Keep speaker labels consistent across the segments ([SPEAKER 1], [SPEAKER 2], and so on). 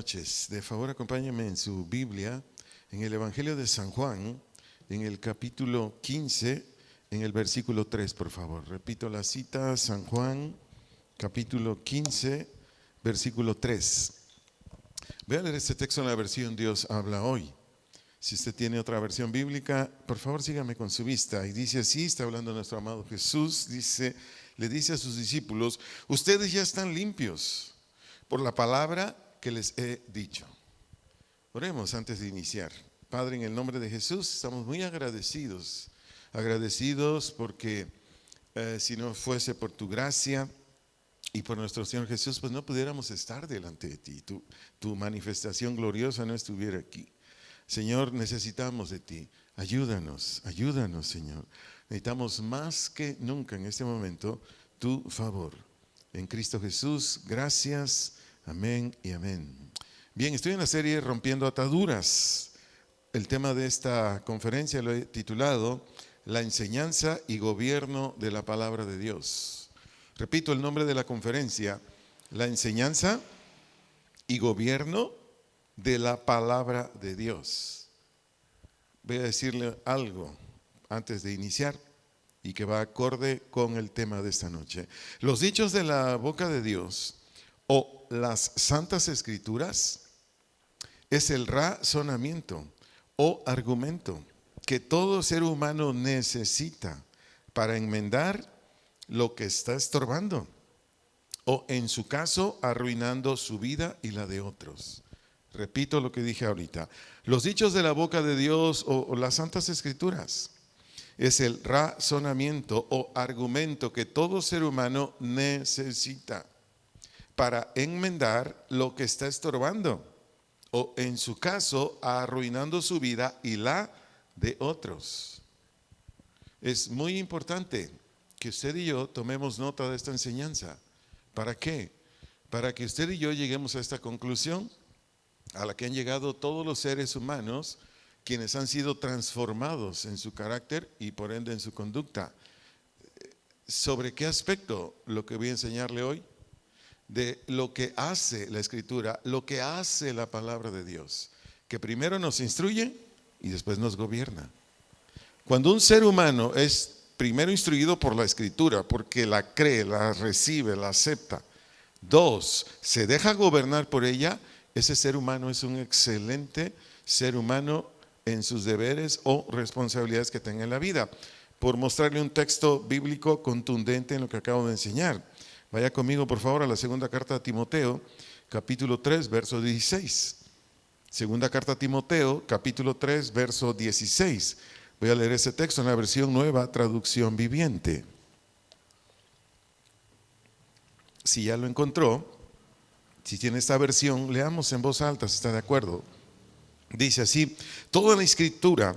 [SPEAKER 1] noches. De favor, acompáñenme en su Biblia, en el Evangelio de San Juan, en el capítulo 15, en el versículo 3, por favor. Repito la cita, San Juan, capítulo 15, versículo 3. Voy a leer este texto en la versión Dios habla hoy. Si usted tiene otra versión bíblica, por favor sígame con su vista. Y dice así, está hablando nuestro amado Jesús, le dice a sus discípulos: ustedes ya están limpios por la palabra que les he dicho. Oremos antes de iniciar. Padre, en el nombre de Jesús, estamos muy agradecidos porque si no fuese por tu gracia y por nuestro Señor Jesús, pues no pudiéramos estar delante de ti. Tu manifestación gloriosa no estuviera aquí. Señor, necesitamos de ti. Ayúdanos, Señor. Necesitamos más que nunca en este momento tu favor. En Cristo Jesús, gracias. Amén y amén. Bien, estoy en la serie Rompiendo Ataduras. El tema de esta conferencia lo he titulado La enseñanza y gobierno de la palabra de Dios. Repito el nombre de la conferencia: La enseñanza y gobierno de la palabra de Dios. Voy a decirle algo antes de iniciar y que va acorde con el tema de esta noche. Los dichos de la boca de Dios o las santas escrituras es el razonamiento o argumento que todo ser humano necesita para enmendar lo que está estorbando o, en su caso, arruinando su vida y la de otros. Repito lo que dije ahorita: los dichos de la boca de Dios o las santas escrituras es el razonamiento o argumento que todo ser humano necesita para enmendar lo que está estorbando o, en su caso, arruinando su vida y la de otros. Es muy importante que usted y yo tomemos nota de esta enseñanza. ¿Para qué? Para que usted y yo lleguemos a esta conclusión a la que han llegado todos los seres humanos, quienes han sido transformados en su carácter y por ende en su conducta. ¿Sobre qué aspecto? Lo que voy a enseñarle hoy, de lo que hace la Escritura, lo que hace la palabra de Dios, que primero nos instruye y después nos gobierna. Cuando un ser humano es primero instruido por la Escritura, porque la cree, la recibe, la acepta, dos, se deja gobernar por ella, ese ser humano es un excelente ser humano en sus deberes o responsabilidades que tenga en la vida. Por mostrarle un texto bíblico contundente en lo que acabo de enseñar, vaya conmigo por favor a la segunda carta a Timoteo, capítulo 3, verso 16. Segunda carta a Timoteo, capítulo 3, verso 16. Voy a leer ese texto en la versión Nueva Traducción Viviente. Si ya lo encontró, si tiene esta versión, leamos en voz alta si está de acuerdo. Dice así: toda la Escritura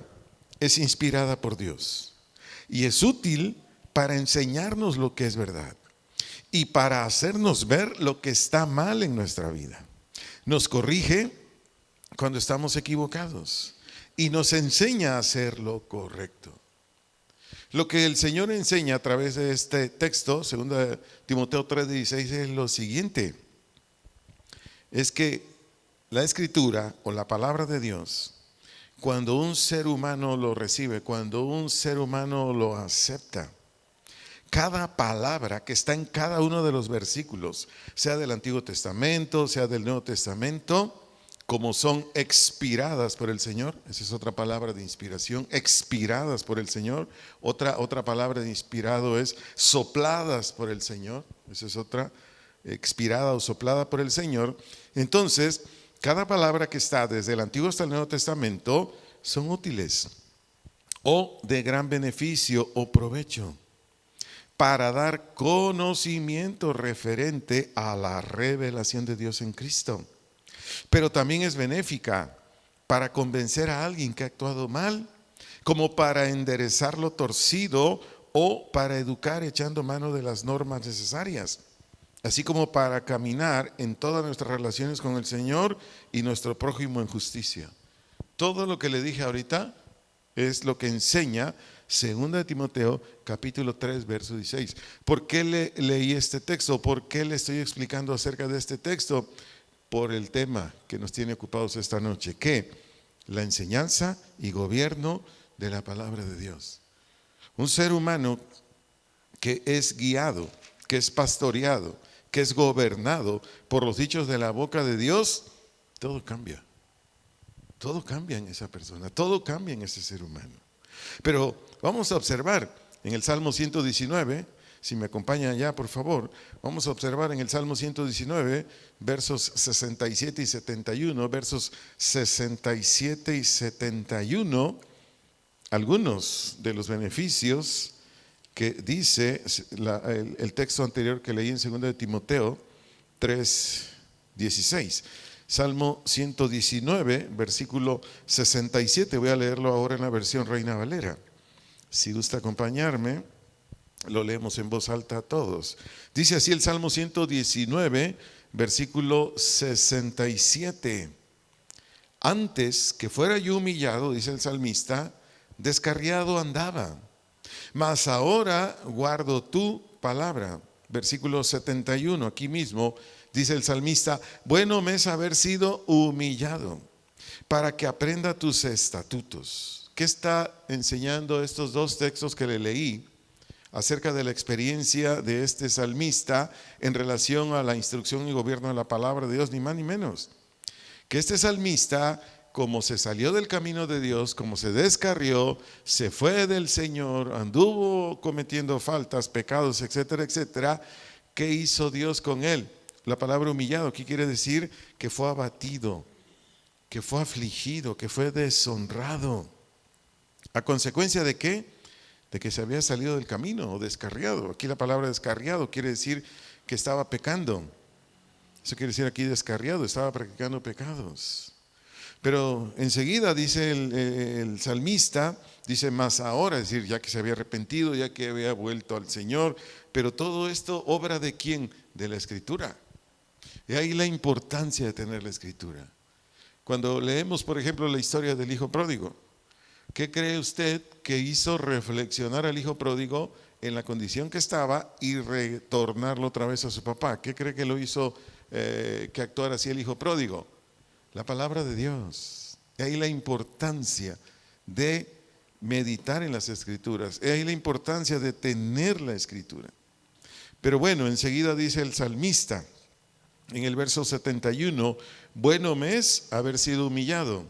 [SPEAKER 1] es inspirada por Dios y es útil para enseñarnos lo que es verdad y para hacernos ver lo que está mal en nuestra vida. Nos corrige cuando estamos equivocados y nos enseña a hacer lo correcto. Lo que el Señor enseña a través de este texto, 2 Timoteo 3:16, es lo siguiente: es que la Escritura o la palabra de Dios, cuando un ser humano lo recibe, cuando un ser humano lo acepta, cada palabra que está en cada uno de los versículos, sea del Antiguo Testamento, sea del Nuevo Testamento, como son expiradas por el Señor, esa es otra palabra de inspiración, expiradas por el Señor. Otra palabra de inspirado es sopladas por el Señor, esa es otra, expirada o soplada por el Señor. Entonces, cada palabra que está desde el Antiguo hasta el Nuevo Testamento son útiles o de gran beneficio o provecho para dar conocimiento referente a la revelación de Dios en Cristo. Pero también es benéfica para convencer a alguien que ha actuado mal, como para enderezar lo torcido o para educar echando mano de las normas necesarias, así como para caminar en todas nuestras relaciones con el Señor y nuestro prójimo en justicia. Todo lo que le dije ahorita es lo que enseña 2 Timoteo capítulo 3 verso 16. ¿Por qué leí este texto? ¿Por qué le estoy explicando acerca de este texto? por el tema que nos tiene ocupados esta noche, que la enseñanza y gobierno de la palabra de Dios. Un ser humano que es guiado, que es pastoreado, que es gobernado por los dichos de la boca de Dios, todo cambia. Todo cambia en esa persona, todo cambia en ese ser humano. Pero vamos a observar en el Salmo 119, si me acompañan ya por favor, vamos a observar en el Salmo 119, versos 67 y 71, versos 67 y 71, algunos de los beneficios que dice el texto anterior que leí en 2 de Timoteo 3:16. Salmo 119, versículo 67. Voy a leerlo ahora en la versión Reina Valera. Si gusta acompañarme, lo leemos en voz alta a todos. Dice así el Salmo 119, versículo 67. Antes que fuera yo humillado, dice el salmista, descarriado andaba, mas ahora guardo tu palabra. Versículo 71, aquí mismo dice el salmista, bueno me es haber sido humillado para que aprenda tus estatutos. ¿Qué está enseñando estos dos textos que le leí acerca de la experiencia de este salmista en relación a la instrucción y gobierno de la palabra de Dios? Ni más ni menos. Que este salmista, como se salió del camino de Dios, como se descarrió, se fue del Señor, anduvo cometiendo faltas, pecados, etcétera, etcétera, ¿qué hizo Dios con él? La palabra humillado aquí quiere decir que fue abatido, que fue afligido, que fue deshonrado. ¿A consecuencia de qué? De que se había salido del camino o descarriado. Aquí la palabra descarriado quiere decir que estaba pecando. Eso quiere decir aquí descarriado, estaba practicando pecados. Pero enseguida dice el salmista, dice más ahora, es decir, ya que se había arrepentido, ya que había vuelto al Señor, pero todo esto obra de ¿quién? De la Escritura. Y ahí la importancia de tener la Escritura. Cuando leemos, por ejemplo, la historia del hijo pródigo, ¿qué cree usted que hizo reflexionar al hijo pródigo en la condición que estaba y retornarlo otra vez a su papá? ¿Qué cree que lo hizo que actuara así el hijo pródigo? La palabra de Dios. Y ahí la importancia de meditar en las Escrituras. Y ahí la importancia de tener la Escritura. Pero bueno, enseguida dice el salmista en el verso 71, bueno me es haber sido humillado.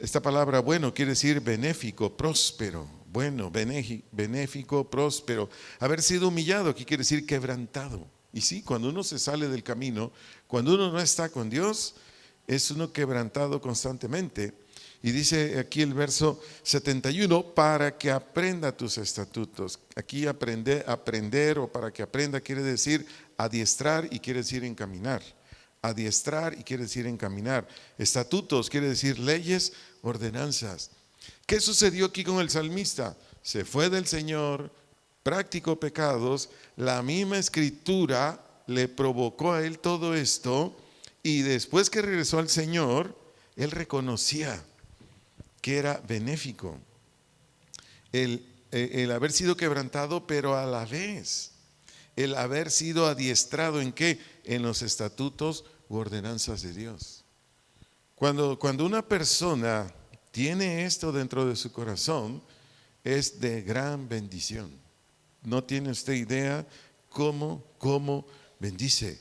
[SPEAKER 1] Esta palabra bueno quiere decir benéfico, próspero. Bueno, benéfico, próspero. Haber sido humillado aquí quiere decir quebrantado. Y sí, cuando uno se sale del camino, cuando uno no está con Dios, es uno quebrantado constantemente. Y dice aquí el verso 71, para que aprenda tus estatutos. Aquí aprender o para que aprenda quiere decir adiestrar y quiere decir encaminar. Adiestrar y quiere decir encaminar. Estatutos quiere decir leyes, ordenanzas. ¿Qué sucedió aquí con el salmista? Se fue del Señor, practicó pecados, la misma Escritura le provocó a él todo esto, y después que regresó al Señor, él reconocía que era benéfico el haber sido quebrantado, pero a la vez el haber sido adiestrado ¿en qué? En los estatutos u ordenanzas de Dios. Cuando una persona tiene esto dentro de su corazón, es de gran bendición. No tiene usted idea cómo bendice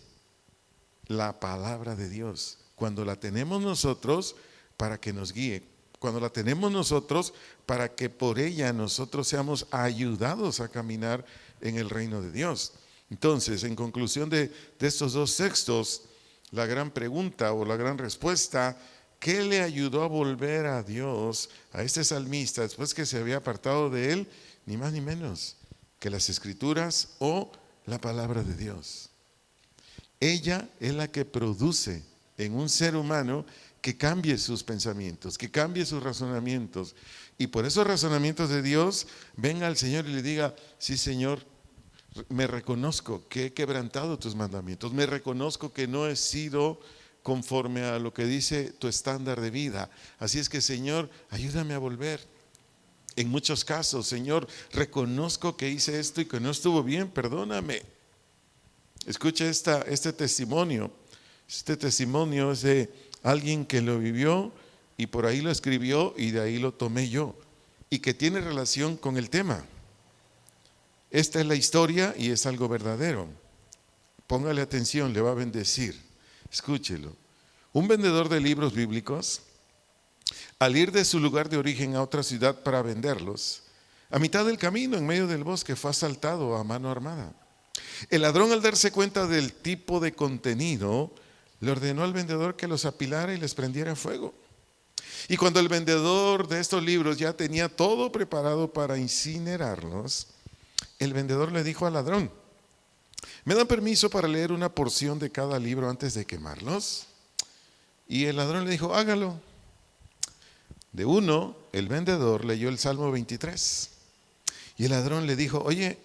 [SPEAKER 1] la palabra de Dios cuando la tenemos nosotros para que nos guíe, cuando la tenemos nosotros para que por ella nosotros seamos ayudados a caminar en el reino de Dios. Entonces, en conclusión de estos dos textos, la gran pregunta o la gran respuesta, ¿qué le ayudó a volver a Dios a este salmista después que se había apartado de él? Ni más ni menos que las Escrituras o la palabra de Dios. Ella es la que produce en un ser humano que cambie sus pensamientos, que cambie sus razonamientos. Y por esos razonamientos de Dios, venga al Señor y le diga, sí Señor, me reconozco que he quebrantado tus mandamientos, me reconozco que no he sido conforme a lo que dice tu estándar de vida. Así es que Señor, ayúdame a volver. En muchos casos, Señor, reconozco que hice esto y que no estuvo bien, perdóname. Escucha este testimonio. Este testimonio es de alguien que lo vivió y por ahí lo escribió y de ahí lo tomé yo, y que tiene relación con el tema. Esta es la historia y es algo verdadero. Póngale atención, le va a bendecir. Escúchelo. Un vendedor de libros bíblicos, al ir de su lugar de origen a otra ciudad para venderlos, a mitad del camino, en medio del bosque, fue asaltado a mano armada. El ladrón, al darse cuenta del tipo de contenido, le ordenó al vendedor que los apilara y les prendiera fuego. Y cuando el vendedor de estos libros ya tenía todo preparado para incinerarlos, el vendedor le dijo al ladrón: ¿me dan permiso para leer una porción de cada libro antes de quemarlos? Y el ladrón le dijo: hágalo. De uno, el vendedor leyó el Salmo 23. Y el ladrón le dijo: oye,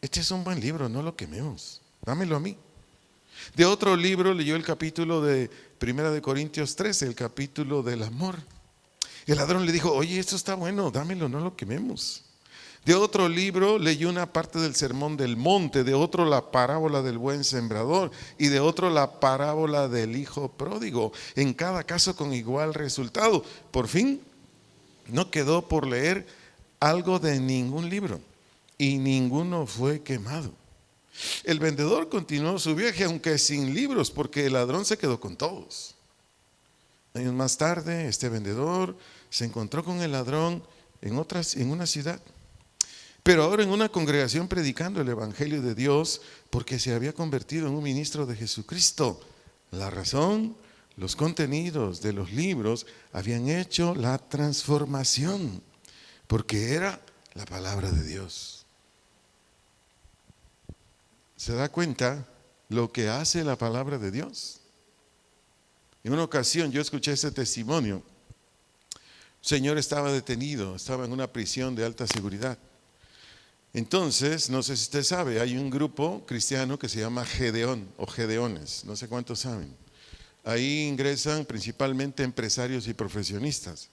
[SPEAKER 1] este es un buen libro, no lo quememos, dámelo a mí. De otro libro leyó el capítulo de 1 Corintios 13, el capítulo del amor. El ladrón le dijo: oye, esto está bueno, dámelo, no lo quememos. De otro libro leyó una parte del Sermón del Monte, de otro la parábola del buen sembrador y de otro la parábola del hijo pródigo, en cada caso con igual resultado. Por fin no quedó por leer algo de ningún libro y ninguno fue quemado. El vendedor continuó su viaje, aunque sin libros, porque el ladrón se quedó con todos. Años más tarde, este vendedor se encontró con el ladrón en una ciudad, pero ahora en una congregación predicando el evangelio de Dios, porque se había convertido en un ministro de Jesucristo. La razón: los contenidos de los libros habían hecho la transformación, porque era la palabra de Dios. ¿Se da cuenta lo que hace la palabra de Dios? En una ocasión yo escuché este testimonio. Un señor estaba detenido, estaba en una prisión de alta seguridad. Entonces, no sé si usted sabe, hay un grupo cristiano que se llama Gedeón o Gedeones, no sé cuántos saben. Ahí ingresan principalmente empresarios y profesionistas.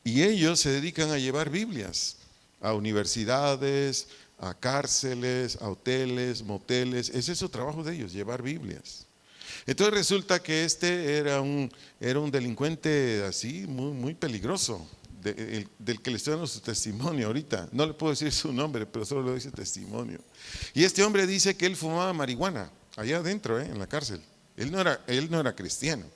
[SPEAKER 1] Y ellos se dedican a llevar Biblias a universidades, a cárceles, a hoteles, moteles. Ese es su trabajo de ellos, llevar Biblias. Entonces resulta que este era un delincuente así, muy peligroso, del que le estoy dando su testimonio ahorita. No le puedo decir su nombre, pero solo le doy ese testimonio. Y este hombre dice que él fumaba marihuana allá adentro, en la cárcel. Él no era cristiano.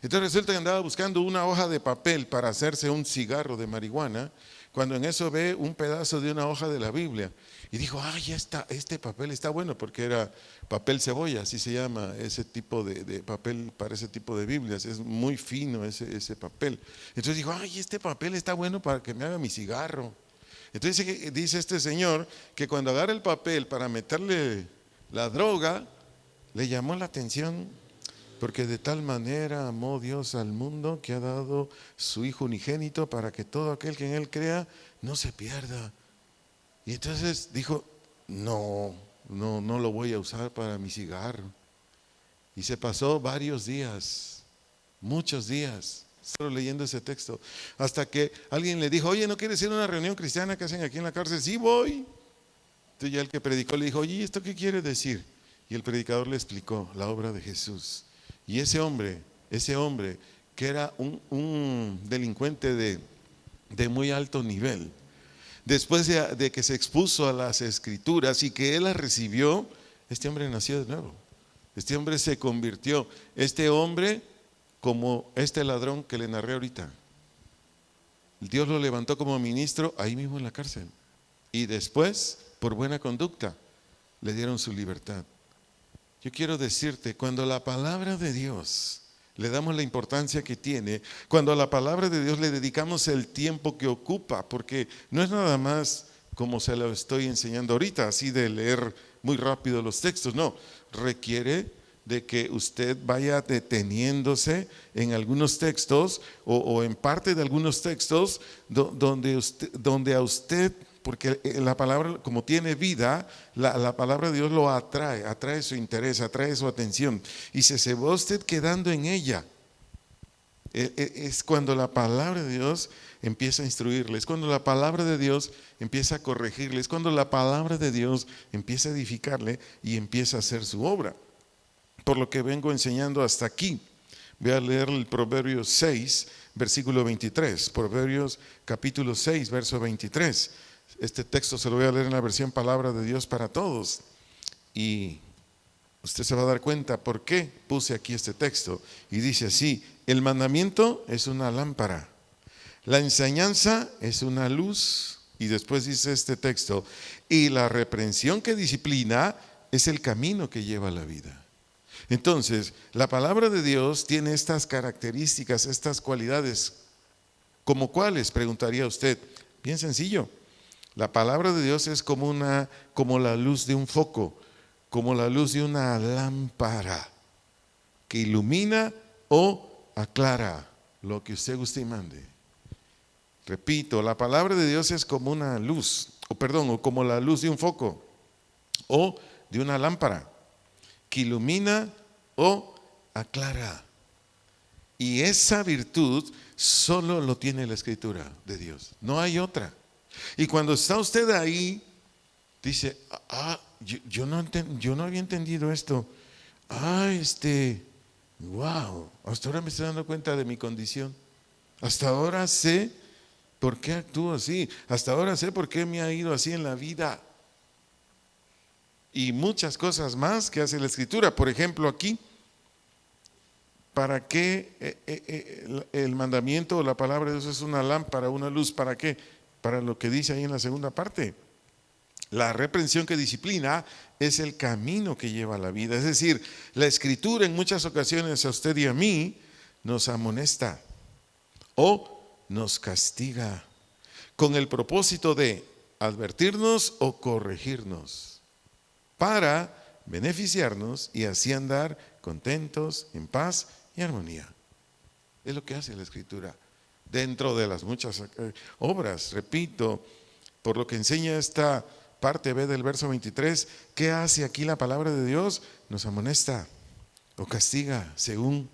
[SPEAKER 1] Entonces resulta que andaba buscando una hoja de papel para hacerse un cigarro de marihuana, cuando en eso ve un pedazo de una hoja de la Biblia y dijo: ay, este papel está bueno, porque era papel cebolla, así se llama ese tipo de papel para ese tipo de Biblias, es muy fino ese papel. Entonces dijo: ay, este papel está bueno para que me haga mi cigarro. Entonces dice este señor que cuando agarra el papel para meterle la droga, le llamó la atención, porque de tal manera amó Dios al mundo que ha dado su Hijo unigénito para que todo aquel que en Él crea no se pierda. Y entonces dijo: no lo voy a usar para mi cigarro. Y se pasó varios días, muchos días, solo leyendo ese texto, hasta que alguien le dijo: oye, ¿no quieres ir a una reunión cristiana que hacen aquí en la cárcel? Sí, voy. Entonces ya el que predicó le dijo: oye, ¿esto qué quiere decir? Y el predicador le explicó la obra de Jesús. Y ese hombre que era un delincuente de muy alto nivel, después de que se expuso a las escrituras y que él las recibió, este hombre nació de nuevo. Este hombre se convirtió. Este hombre, como este ladrón que le narré ahorita, Dios lo levantó como ministro ahí mismo en la cárcel. Y después, por buena conducta, le dieron su libertad. Yo quiero decirte, cuando la palabra de Dios le damos la importancia que tiene, cuando a la palabra de Dios le dedicamos el tiempo que ocupa, porque no es nada más como se lo estoy enseñando ahorita, así de leer muy rápido los textos, no, requiere de que usted vaya deteniéndose en algunos textos o en parte de algunos textos donde a usted, porque la palabra, como tiene vida, la palabra de Dios lo atrae su interés, atrae su atención, y se va usted quedando en ella. Es cuando la palabra de Dios empieza a instruirle, es cuando la palabra de Dios empieza a corregirle, es cuando la palabra de Dios empieza a edificarle y empieza a hacer su obra. por lo que vengo enseñando hasta aquí. Voy a leer el Proverbios 6, versículo 23. Proverbios capítulo 6, verso 23. Este texto se lo voy a leer en la versión Palabra de Dios para Todos. Y usted se va a dar cuenta por qué puse aquí este texto. Y dice así: el mandamiento es una lámpara, la enseñanza es una luz. Y después dice este texto: y la reprensión que disciplina es el camino que lleva a la vida. Entonces, la palabra de Dios tiene estas características, estas cualidades. ¿Como cuáles?, preguntaría usted. Bien sencillo. La palabra de Dios es como la luz de un foco, como la luz de una lámpara que ilumina o aclara lo que usted guste y mande. Repito, la palabra de Dios es como una luz, o como la luz de un foco o de una lámpara que ilumina o aclara. Y esa virtud solo lo tiene la Escritura de Dios, no hay otra. Y cuando está usted ahí, dice: yo no había entendido esto. Wow, hasta ahora me estoy dando cuenta de mi condición. Hasta ahora sé por qué actúo así. Hasta ahora sé por qué me ha ido así en la vida. Y muchas cosas más que hace la Escritura. Por ejemplo, aquí, ¿para qué el mandamiento o la palabra de Dios es una lámpara, una luz? ¿Para qué? Para lo que dice ahí en la segunda parte. La reprensión que disciplina es el camino que lleva a la vida. Es decir, la Escritura en muchas ocasiones a usted y a mí nos amonesta o nos castiga con el propósito de advertirnos o corregirnos, para beneficiarnos y así andar contentos, en paz y armonía. Es lo que hace la Escritura dentro de las muchas obras. Repito, por lo que enseña esta parte B del verso 23, ¿qué hace aquí la palabra de Dios? Nos amonesta o castiga, según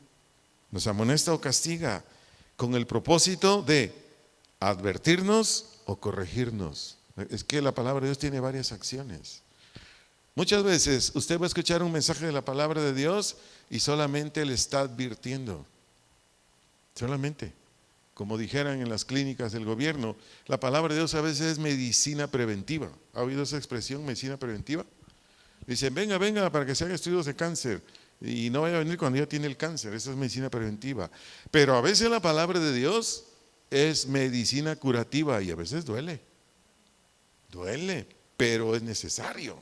[SPEAKER 1] nos amonesta o castiga, con el propósito de advertirnos o corregirnos. Es que la palabra de Dios tiene varias acciones. Muchas veces usted va a escuchar un mensaje de la palabra de Dios y solamente le está advirtiendo. Solamente. Como dijeran en las clínicas del gobierno, la palabra de Dios a veces es medicina preventiva. ¿Ha oído esa expresión, medicina preventiva? Dicen: venga para que se haga estudios de cáncer. Y no vaya a venir cuando ya tiene el cáncer. Esa es medicina preventiva. Pero a veces la palabra de Dios es medicina curativa y a veces duele, pero es necesario.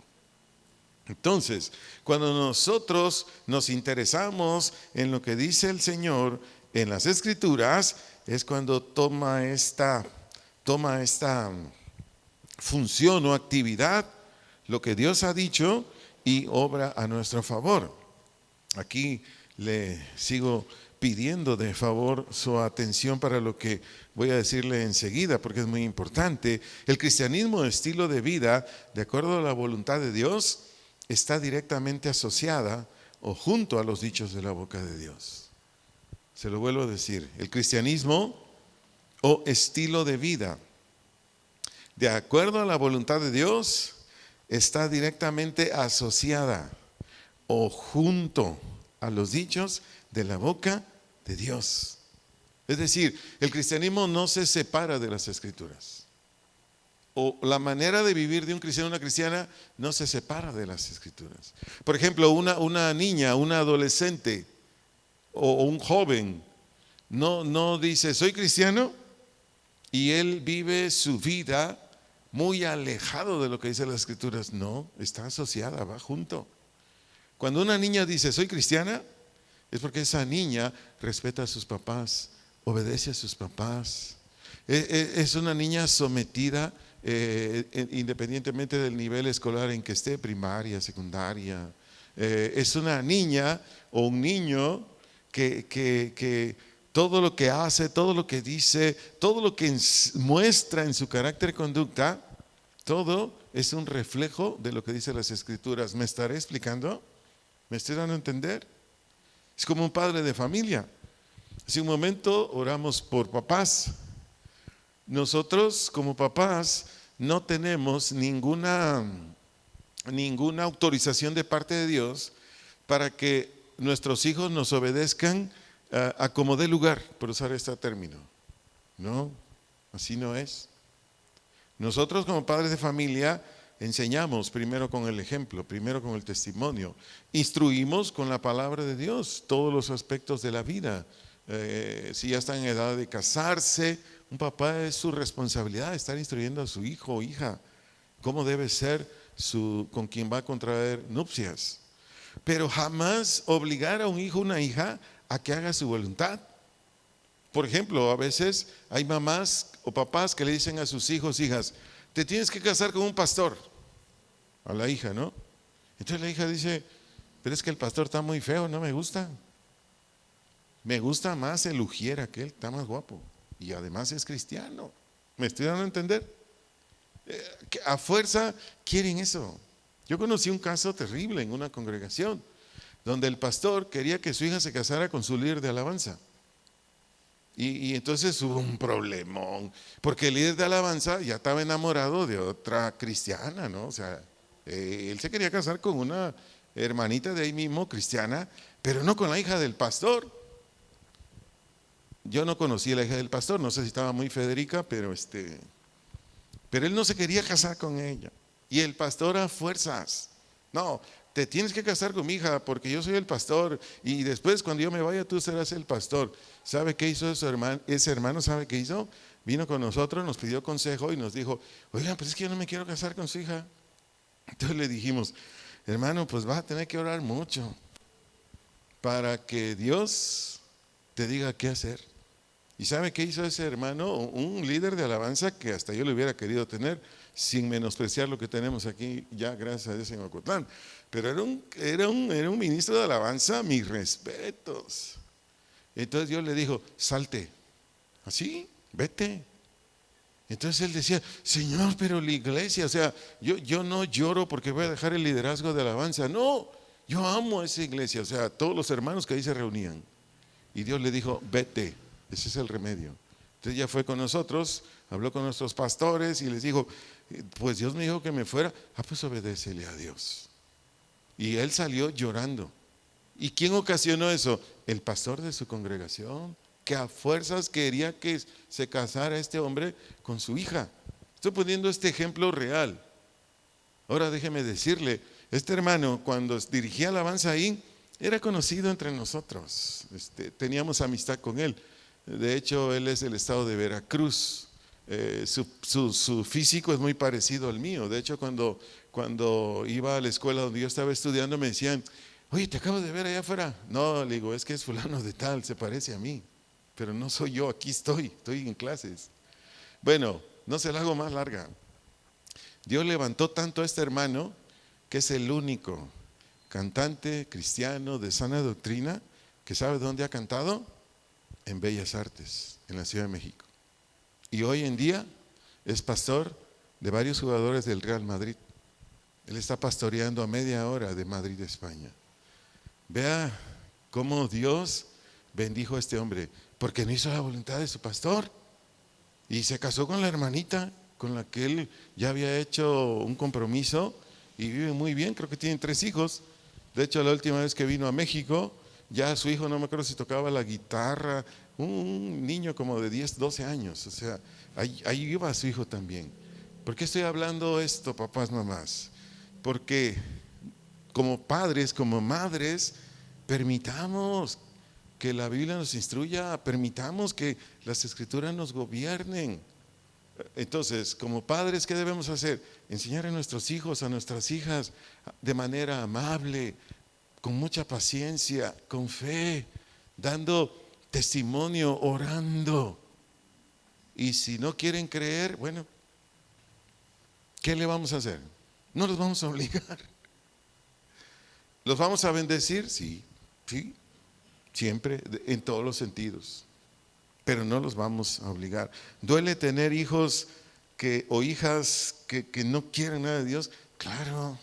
[SPEAKER 1] Entonces, cuando nosotros nos interesamos en lo que dice el Señor en las Escrituras, es cuando toma esta función o actividad, lo que Dios ha dicho, y obra a nuestro favor. Aquí le sigo pidiendo de favor su atención para lo que voy a decirle enseguida, porque es muy importante. El cristianismo, estilo de vida, de acuerdo a la voluntad de Dios, está directamente asociada o junto a los dichos de la boca de Dios. Se lo vuelvo a decir: el cristianismo o estilo de vida, de acuerdo a la voluntad de Dios, está directamente asociada o junto a los dichos de la boca de Dios. Es decir, el cristianismo no se separa de las Escrituras. O la manera de vivir de un cristiano o una cristiana no se separa de las Escrituras. Por ejemplo, una niña, una adolescente o un joven no dice: soy cristiano, y él vive su vida muy alejado de lo que dicen las Escrituras. No, está asociada, va junto. Cuando una niña dice: soy cristiana, es porque esa niña respeta a sus papás, obedece a sus papás. Es una niña sometida, independientemente del nivel escolar en que esté, primaria, secundaria. Es una niña o un niño que todo lo que hace, todo lo que dice, todo lo que muestra en su carácter y conducta, todo es un reflejo de lo que dicen las Escrituras. ¿Me estaré explicando? ¿Me estoy dando a entender? Es como un padre de familia. Hace un momento oramos por papás. Nosotros como papás no tenemos ninguna autorización de parte de Dios para que nuestros hijos nos obedezcan a como dé lugar, por usar este término. No, así no es. Nosotros como padres de familia enseñamos primero con el ejemplo, primero con el testimonio, instruimos con la palabra de Dios todos los aspectos de la vida. Si ya están en edad de casarse, un papá es su responsabilidad estar instruyendo a su hijo o hija cómo debe ser con quien va a contraer nupcias. Pero jamás obligar a un hijo o una hija a que haga su voluntad. Por ejemplo, a veces hay mamás o papás que le dicen a sus hijos, hijas, te tienes que casar con un pastor, a la hija, ¿no? Entonces la hija dice, pero es que el pastor está muy feo, no me gusta. Me gusta más el ujier aquel, está más guapo. Y además es cristiano. ¿Me estoy dando a entender? Que a fuerza quieren eso. Yo conocí un caso terrible en una congregación donde el pastor quería que su hija se casara con su líder de alabanza. Y entonces hubo un problemón, porque el líder de alabanza ya estaba enamorado de otra cristiana, ¿no? O sea, él se quería casar con una hermanita de ahí mismo, cristiana, pero no con la hija del pastor. Yo no conocí a la hija del pastor, no sé si estaba muy Federica, pero él no se quería casar con ella. Y el pastor a fuerzas, no, te tienes que casar con mi hija porque yo soy el pastor y después cuando yo me vaya tú serás el pastor. ¿Sabe qué hizo ese hermano? ¿Sabe qué hizo? Vino con nosotros, nos pidió consejo y nos dijo, oigan, pues es que yo no me quiero casar con su hija. Entonces le dijimos, hermano, pues vas a tener que orar mucho para que Dios te diga qué hacer. ¿Y sabe qué hizo ese hermano? Un líder de alabanza que hasta yo le hubiera querido tener, sin menospreciar lo que tenemos aquí ya, gracias a Dios, en Ocotlán. Pero era un ministro de alabanza, mis respetos. Entonces Dios le dijo, salte, así, vete. Entonces él decía, Señor, pero la iglesia, o sea, yo no lloro porque voy a dejar el liderazgo de alabanza. No, yo amo a esa iglesia, o sea, todos los hermanos que ahí se reunían. Y Dios le dijo, vete. Ese es el remedio. Entonces ya fue con nosotros, habló con nuestros pastores y les dijo, pues Dios me dijo que me fuera. Pues obedécele a Dios. Y él salió llorando. ¿Y quién ocasionó eso? El pastor de su congregación, que a fuerzas quería que se casara este hombre con su hija. Estoy poniendo este ejemplo real. Ahora déjeme decirle, este hermano cuando dirigía alabanza ahí, era conocido entre nosotros. Teníamos amistad con él. De hecho, él es del estado de Veracruz. Su físico es muy parecido al mío. De hecho, cuando iba a la escuela donde yo estaba estudiando, me decían, oye, te acabo de ver allá afuera. No, le digo, es que es fulano de tal, se parece a mí. Pero no soy yo, aquí estoy en clases. Bueno, no se la hago más larga. Dios levantó tanto a este hermano, que es el único cantante cristiano de sana doctrina, que sabe dónde ha cantado. En Bellas Artes, en la Ciudad de México. Y hoy en día es pastor de varios jugadores del Real Madrid. Él está pastoreando a media hora de Madrid, España. Vea cómo Dios bendijo a este hombre, porque no hizo la voluntad de su pastor. Y se casó con la hermanita con la que él ya había hecho un compromiso y vive muy bien, creo que tienen 3 hijos. De hecho, la última vez que vino a México, ya su hijo, no me acuerdo si tocaba la guitarra, un niño como de 10, 12 años, o sea, ahí iba su hijo también. ¿Por qué estoy hablando esto, papás, mamás? Porque como padres, como madres, permitamos que la Biblia nos instruya, permitamos que las Escrituras nos gobiernen. Entonces, como padres, ¿qué debemos hacer? Enseñar a nuestros hijos, a nuestras hijas, de manera amable, con mucha paciencia, con fe, dando testimonio, orando. Y si no quieren creer, bueno, ¿qué le vamos a hacer? No los vamos a obligar. ¿Los vamos a bendecir? Sí, siempre, en todos los sentidos. Pero no los vamos a obligar. ¿Duele tener hijos o hijas que no quieren nada de Dios? Claro.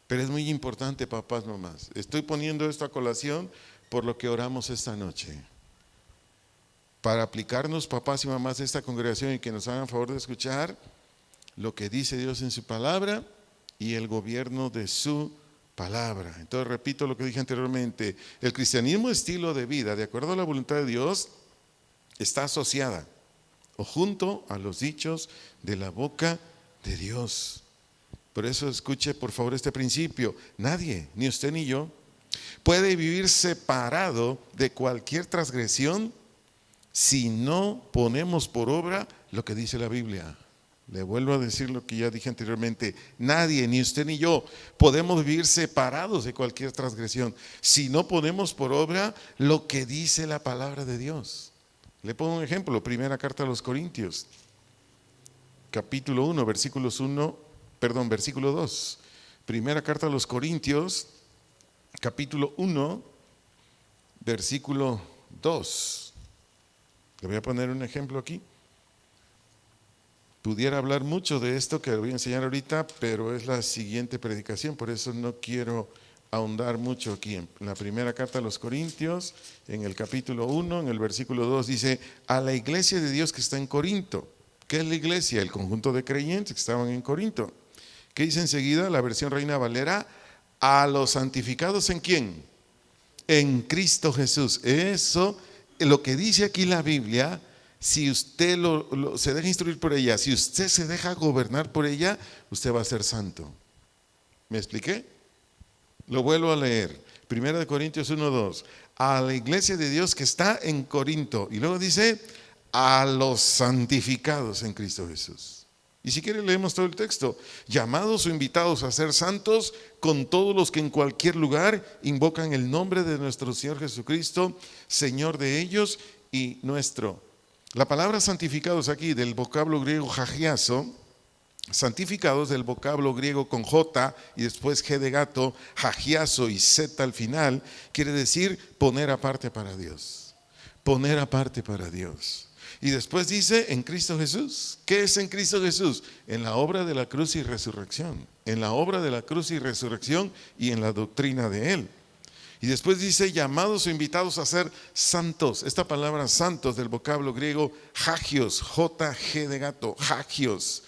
[SPEAKER 1] Pero es muy importante, papás, mamás. Estoy poniendo esto a colación por lo que oramos esta noche. Para aplicarnos, papás y mamás de esta congregación, y que nos hagan favor de escuchar lo que dice Dios en su palabra y el gobierno de su palabra. Entonces repito lo que dije anteriormente, el cristianismo estilo de vida, de acuerdo a la voluntad de Dios, está asociada o junto a los dichos de la boca de Dios. Por eso escuche por favor este principio, nadie, ni usted ni yo, puede vivir separado de cualquier transgresión si no ponemos por obra lo que dice la Biblia. Le vuelvo a decir lo que ya dije anteriormente, nadie, ni usted ni yo, podemos vivir separados de cualquier transgresión si no ponemos por obra lo que dice la palabra de Dios. Le pongo un ejemplo, primera carta a los Corintios, capítulo 1, versículo 2. Primera carta a los Corintios, capítulo 1, versículo 2. Le voy a poner un ejemplo aquí. Pudiera hablar mucho de esto que le voy a enseñar ahorita, pero es la siguiente predicación, por eso no quiero ahondar mucho aquí. En la primera carta a los Corintios, en el capítulo 1, en el versículo 2, dice, a la iglesia de Dios que está en Corinto. ¿Qué es la iglesia? El conjunto de creyentes que estaban en Corinto. ¿Qué dice enseguida la versión Reina Valera? A los santificados, ¿en quién? En Cristo Jesús. Eso, lo que dice aquí la Biblia, si usted se deja instruir por ella, si usted se deja gobernar por ella, usted va a ser santo. ¿Me expliqué? Lo vuelvo a leer. 1 Corintios 1:2. A la iglesia de Dios que está en Corinto. Y luego dice, a los santificados en Cristo Jesús. Y si quiere leemos todo el texto. Llamados o invitados a ser santos con todos los que en cualquier lugar invocan el nombre de nuestro Señor Jesucristo, Señor de ellos y nuestro. La palabra santificados aquí del vocablo griego hagiazo, santificados del vocablo griego con J y después G de gato, hagiazo y Z al final, quiere decir poner aparte para Dios. Poner aparte para Dios. Y después dice en Cristo Jesús. ¿Qué es en Cristo Jesús? En la obra de la cruz y resurrección. En la obra de la cruz y resurrección y en la doctrina de Él. Y después dice llamados o invitados a ser santos. Esta palabra santos del vocablo griego hagios, J-G de gato, hagios.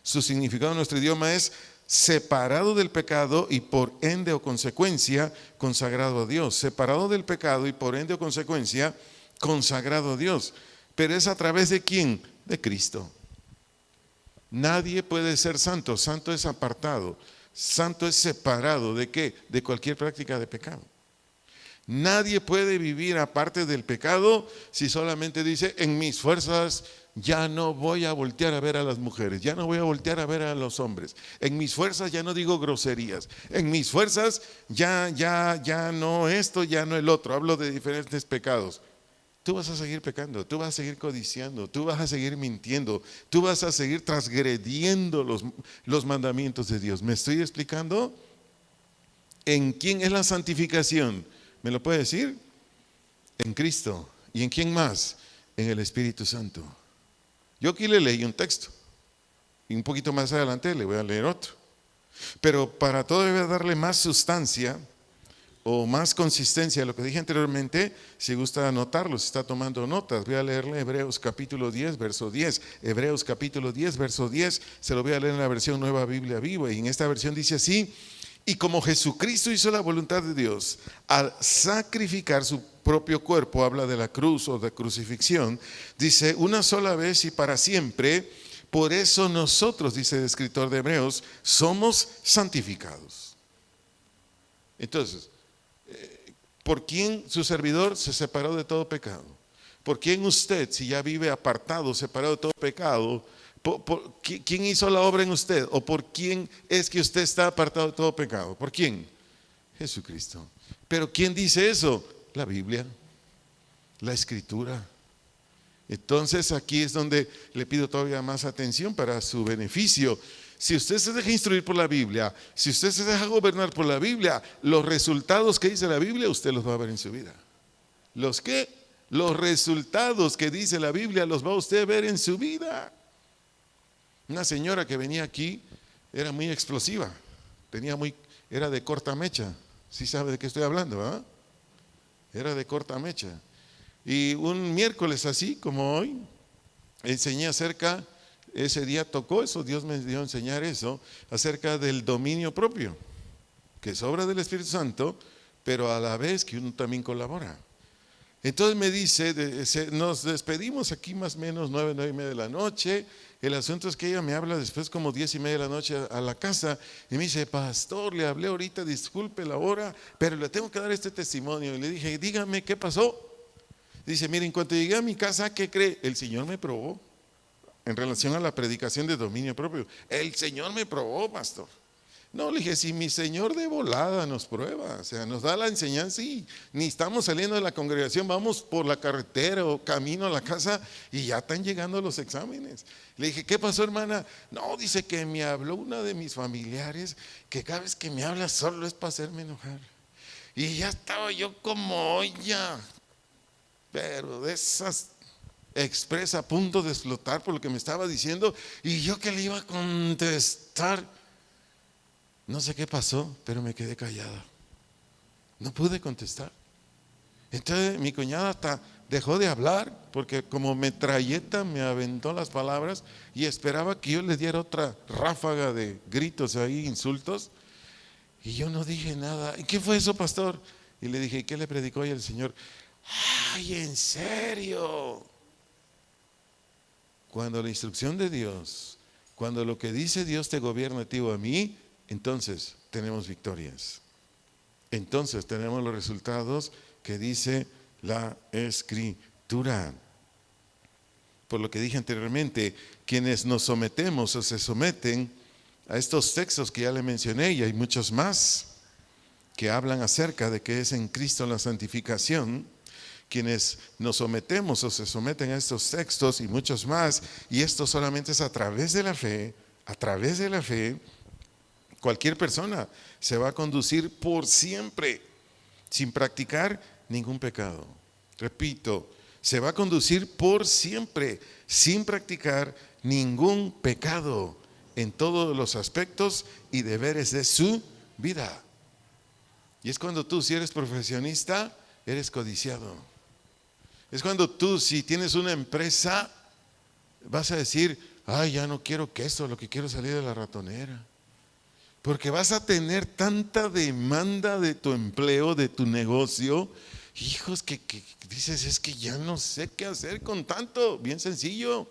[SPEAKER 1] Su significado en nuestro idioma es separado del pecado y por ende o consecuencia consagrado a Dios. Separado del pecado y por ende o consecuencia consagrado a Dios. Pero es a través de ¿quién? De Cristo. Nadie puede ser santo. Santo es apartado. Santo es separado. ¿De qué? De cualquier práctica de pecado. Nadie puede vivir aparte del pecado si solamente dice, en mis fuerzas ya no voy a voltear a ver a las mujeres, ya no voy a voltear a ver a los hombres. En mis fuerzas ya no digo groserías. En mis fuerzas ya no esto, ya no el otro. Hablo de diferentes pecados. Tú vas a seguir pecando, tú vas a seguir codiciando, tú vas a seguir mintiendo, tú vas a seguir transgrediendo los mandamientos de Dios. ¿Me estoy explicando? ¿En quién es la santificación? ¿Me lo puede decir? En Cristo. ¿Y en quién más? En el Espíritu Santo. Yo aquí le leí un texto y un poquito más adelante le voy a leer otro. Pero para todavía darle más sustancia o más consistencia a lo que dije anteriormente, si gusta anotarlo, si está tomando notas, voy a leerle Hebreos capítulo 10, verso 10. Hebreos capítulo 10, verso 10, se lo voy a leer en la versión Nueva Biblia Viva. Y en esta versión dice así: y como Jesucristo hizo la voluntad de Dios al sacrificar su propio cuerpo, habla de la cruz o de crucifixión, dice una sola vez y para siempre, por eso nosotros, dice el escritor de Hebreos, somos santificados. Entonces, ¿por quién su servidor se separó de todo pecado? ¿Por quién usted, si ya vive apartado, separado de todo pecado, ¿quién hizo la obra en usted? ¿O por quién es que usted está apartado de todo pecado? ¿Por quién? Jesucristo. ¿Pero quién dice eso? La Biblia, la Escritura. Entonces aquí es donde le pido todavía más atención para su beneficio. Si usted se deja instruir por la Biblia, si usted se deja gobernar por la Biblia, los resultados que dice la Biblia usted los va a ver en su vida. ¿Los qué? Los resultados que dice la Biblia los va usted a ver en su vida. Una señora que venía aquí era muy explosiva, era de corta mecha. ¿Sí sabe de qué estoy hablando? ¿Ah? Era de corta mecha. Y un miércoles así como hoy, enseñé acerca, ese día tocó eso, Dios me dio a enseñar eso, acerca del dominio propio. que es obra del Espíritu Santo, pero a la vez que uno también colabora. Entonces me dice, nos despedimos aquí más o menos 9:30 de la noche. El asunto es que ella me habla después como 10:30 de la noche a la casa y me dice: pastor, le hablé ahorita, disculpe la hora, pero le tengo que dar este testimonio. Y le dije: dígame, ¿qué pasó? Dice: mire, en cuanto llegué a mi casa, ¿qué cree? El Señor me probó en relación a la predicación de dominio propio. El Señor me probó, pastor. No, le dije: si mi Señor de volada nos prueba, o sea, nos da la enseñanza y ni estamos saliendo de la congregación, vamos por la carretera o camino a la casa y ya están llegando los exámenes. Le dije: ¿qué pasó, hermana? No, dice que me habló una de mis familiares, que cada vez que me habla solo es para hacerme enojar. Y ya estaba yo como olla, pero de esas expresa, a punto de explotar por lo que me estaba diciendo. Y yo que le iba a contestar, no sé qué pasó, pero me quedé callada. No pude contestar. Entonces mi cuñada hasta dejó de hablar, porque como metralleta me aventó las palabras y esperaba que yo le diera otra ráfaga de gritos ahí, insultos. Y yo no dije nada. ¿Y qué fue eso, pastor? Y le dije: ¿qué le predicó hoy el Señor? ¡Ay, en serio! Cuando la instrucción de Dios, cuando lo que dice Dios te gobierna a ti o a mí, entonces tenemos victorias. Entonces tenemos los resultados que dice la Escritura. Por lo que dije anteriormente, quienes nos sometemos o se someten a estos textos que ya le mencioné, y hay muchos más que hablan acerca de que es en Cristo la santificación, quienes nos sometemos o se someten a estos textos y muchos más, y esto solamente es a través de la fe. A través de la fe, cualquier persona se va a conducir por siempre sin practicar ningún pecado. Repito, se va a conducir por siempre sin practicar ningún pecado en todos los aspectos y deberes de su vida. Y es cuando tú, si eres profesionista, eres codiciado. Es cuando tú, si tienes una empresa, vas a decir: ay, ya no quiero queso, lo que quiero es salir de la ratonera. Porque vas a tener tanta demanda de tu empleo, de tu negocio, hijos, que dices: es que ya no sé qué hacer con tanto. Bien sencillo,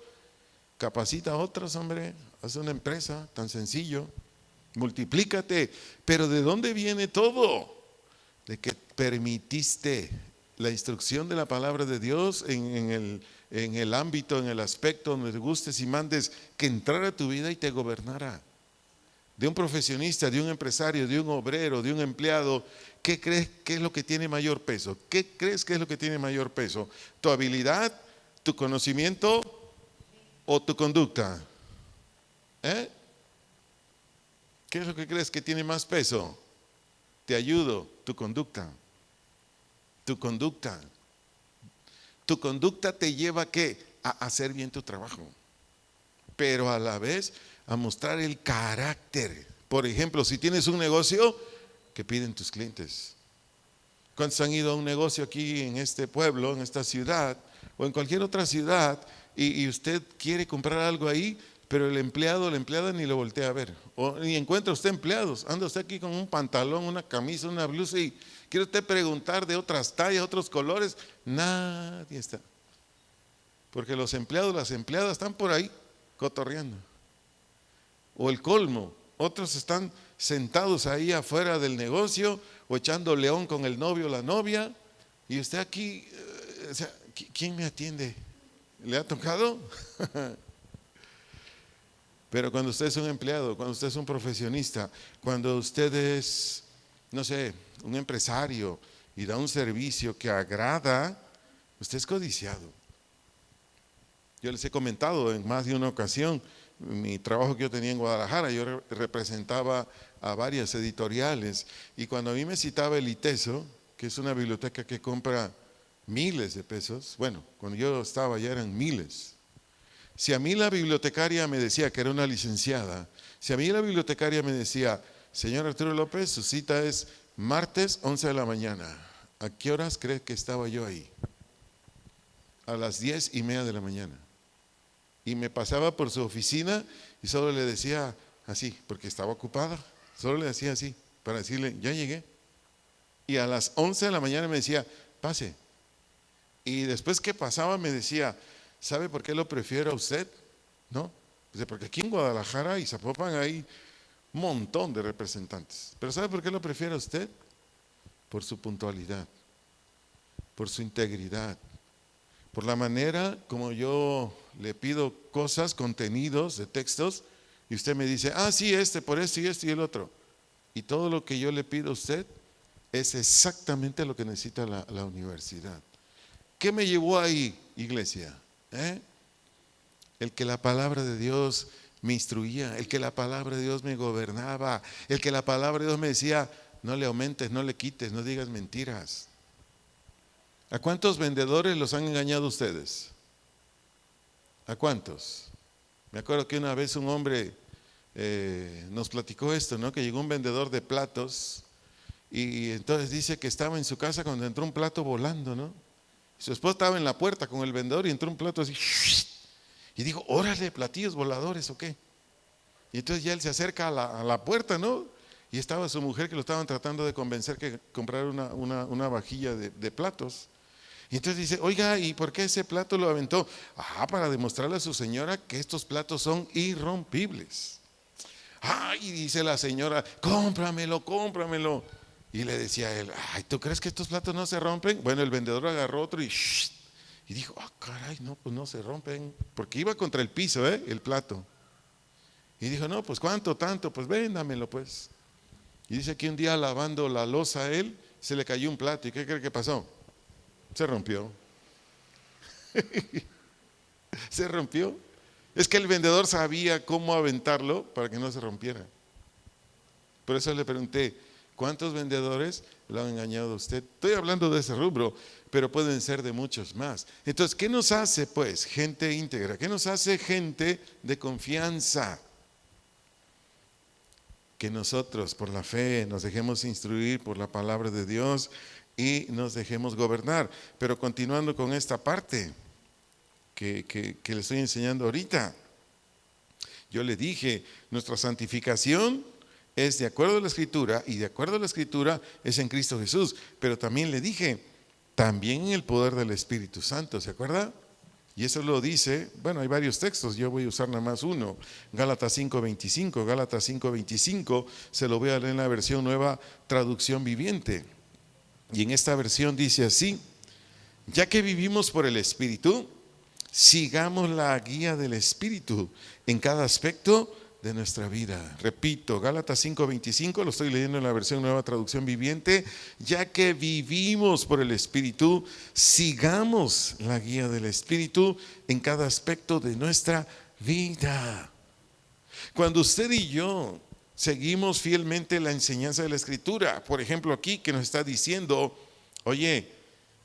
[SPEAKER 1] capacita a otros, hombre, haz una empresa, tan sencillo, multiplícate. Pero ¿de dónde viene todo? De que permitiste la instrucción de la palabra de Dios en el ámbito, en el aspecto donde te gustes y mandes, que entrara a tu vida y te gobernara. De un profesionista, de un empresario, de un obrero, de un empleado, ¿qué crees que es lo que tiene mayor peso? ¿Qué crees que es lo que tiene mayor peso? ¿Tu habilidad, tu conocimiento o tu conducta? ¿Qué es lo que crees que tiene más peso? Te ayudo: tu conducta. Tu conducta. Tu conducta te lleva ¿a qué? A hacer bien tu trabajo, pero a la vez a mostrar el carácter. Por ejemplo, si tienes un negocio, ¿qué piden tus clientes? ¿Cuántos han ido a un negocio aquí en este pueblo, en esta ciudad o en cualquier otra ciudad y usted quiere comprar algo ahí, pero el empleado o la empleada ni lo voltea a ver, o ni encuentra usted empleados? Anda usted aquí con un pantalón, una camisa, una blusa, y quiere usted preguntar de otras tallas, otros colores, nadie está, porque los empleados, las empleadas están por ahí cotorreando. O el colmo, otros están sentados ahí afuera del negocio o echando león con el novio o la novia, y usted aquí, o sea, ¿quién me atiende? ¿Le ha tocado? Pero cuando usted es un empleado, cuando usted es un profesionista, cuando usted es, no sé, un empresario y da un servicio que agrada, usted es codiciado. Yo les he comentado en más de una ocasión mi trabajo que yo tenía en Guadalajara. Yo representaba a varias editoriales, y cuando a mí me citaba el ITESO, que es una biblioteca que compra miles de pesos, bueno, cuando yo estaba ya eran miles. Si a mí la bibliotecaria me decía que era una licenciada, si a mí la bibliotecaria me decía: señor Arturo López, su cita es martes 11 de la mañana, ¿a qué horas cree que estaba yo ahí? A las 10:30 de la mañana. Y me pasaba por su oficina y solo le decía así, porque estaba ocupada, solo le decía así: para decirle, ya llegué. Y a las 11 de la mañana me decía, pase. Y después que pasaba me decía, ¿sabe por qué lo prefiero a usted? ¿No? Dice, porque aquí en Guadalajara y Zapopan hay un montón de representantes. Pero ¿sabe por qué lo prefiero a usted? Por su puntualidad, por su integridad, por la manera como yo le pido cosas, contenidos de textos, y usted me dice, sí, por esto y el otro. Y todo lo que yo le pido a usted es exactamente lo que necesita la universidad. ¿Qué me llevó ahí, iglesia? El que la palabra de Dios me instruía, el que la palabra de Dios me gobernaba, el que la palabra de Dios me decía, no le aumentes, no le quites, no digas mentiras. ¿A cuántos vendedores los han engañado ustedes? ¿A cuántos? Me acuerdo que una vez un hombre nos platicó esto, ¿no? Que llegó un vendedor de platos y entonces dice que estaba en su casa cuando entró un plato volando, ¿no? Su esposa estaba en la puerta con el vendedor y entró un plato así y dijo, órale, platillos voladores o qué. Y entonces ya él se acerca a la puerta, ¿no? Y estaba su mujer que lo estaban tratando de convencer que comprara una vajilla de platos. Y entonces dice, oiga, ¿y por qué ese plato lo aventó? Para demostrarle a su señora que estos platos son irrompibles. Y dice la señora, cómpramelo, cómpramelo. Y le decía a él, ¿tú crees que estos platos no se rompen? Bueno, el vendedor agarró otro y dijo, caray, no, pues no se rompen. Porque iba contra el piso, el plato. Y dijo, no, pues ¿cuánto? Tanto, pues véndamelo pues. Y dice que un día lavando la loza a él, se le cayó un plato. ¿Y qué cree que pasó? Se rompió. Se rompió. Es que el vendedor sabía cómo aventarlo para que no se rompiera. Por eso le pregunté, ¿cuántos vendedores lo han engañado a usted? Estoy hablando de ese rubro, pero pueden ser de muchos más. Entonces, ¿qué nos hace pues gente íntegra? ¿Qué nos hace gente de confianza? Que nosotros por la fe nos dejemos instruir por la palabra de Dios y nos dejemos gobernar. Pero continuando con esta parte que le estoy enseñando ahorita, yo le dije, nuestra santificación es de acuerdo a la Escritura, y de acuerdo a la Escritura es en Cristo Jesús. Pero también le dije, también en el poder del Espíritu Santo, ¿se acuerda? Y eso lo dice, bueno, hay varios textos, yo voy a usar nada más uno, Gálatas 5:25, Gálatas 5:25, se lo voy a leer en la versión Nueva Traducción Viviente. Y en esta versión dice así, ya que vivimos por el Espíritu, sigamos la guía del Espíritu en cada aspecto de nuestra vida. Repito, Gálatas 5:25, lo estoy leyendo en la versión Nueva Traducción Viviente. Ya que vivimos por el Espíritu, sigamos la guía del Espíritu en cada aspecto de nuestra vida. Cuando usted y yo seguimos fielmente la enseñanza de la Escritura, por ejemplo aquí que nos está diciendo, oye,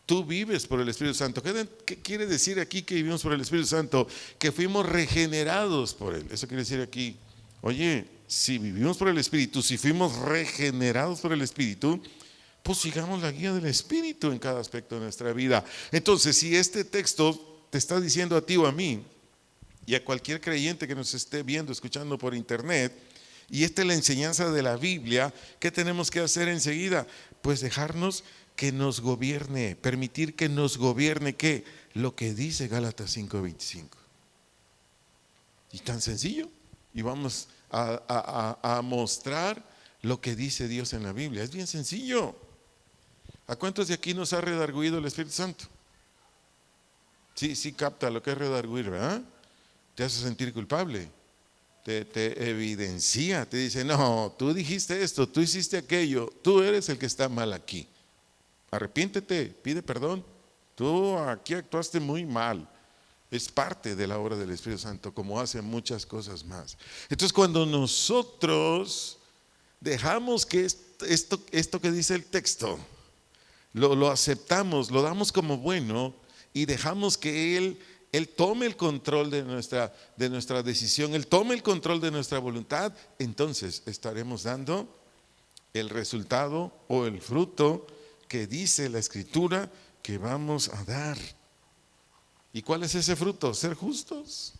[SPEAKER 1] tú vives por el Espíritu Santo. ¿Qué quiere decir aquí que vivimos por el Espíritu Santo? Que fuimos regenerados por Él. Eso quiere decir aquí, oye, si vivimos por el Espíritu, si fuimos regenerados por el Espíritu, pues sigamos la guía del Espíritu en cada aspecto de nuestra vida. Entonces, si este texto te está diciendo a ti o a mí, y a cualquier creyente que nos esté viendo, escuchando por internet, y esta es la enseñanza de la Biblia, ¿qué tenemos que hacer enseguida? Pues dejarnos que nos gobierne, permitir que nos gobierne, ¿qué? Lo que dice Gálatas 5:25. Y tan sencillo. Y vamos a mostrar lo que dice Dios en la Biblia. Es bien sencillo. ¿A cuántos de aquí nos ha redarguido el Espíritu Santo? Sí capta lo que es redarguir, ¿verdad? Te hace sentir culpable. Te evidencia, te dice, no, tú dijiste esto, tú hiciste aquello, tú eres el que está mal aquí. Arrepiéntete, pide perdón. Tú aquí actuaste muy mal. Es parte de la obra del Espíritu Santo, como hace muchas cosas más. Entonces, cuando nosotros dejamos que esto que dice el texto, lo aceptamos, lo damos como bueno y dejamos que Él tome el control de nuestra decisión, Él tome el control de nuestra voluntad, entonces estaremos dando el resultado o el fruto que dice la Escritura que vamos a dar. ¿Y cuál es ese fruto? Ser justos,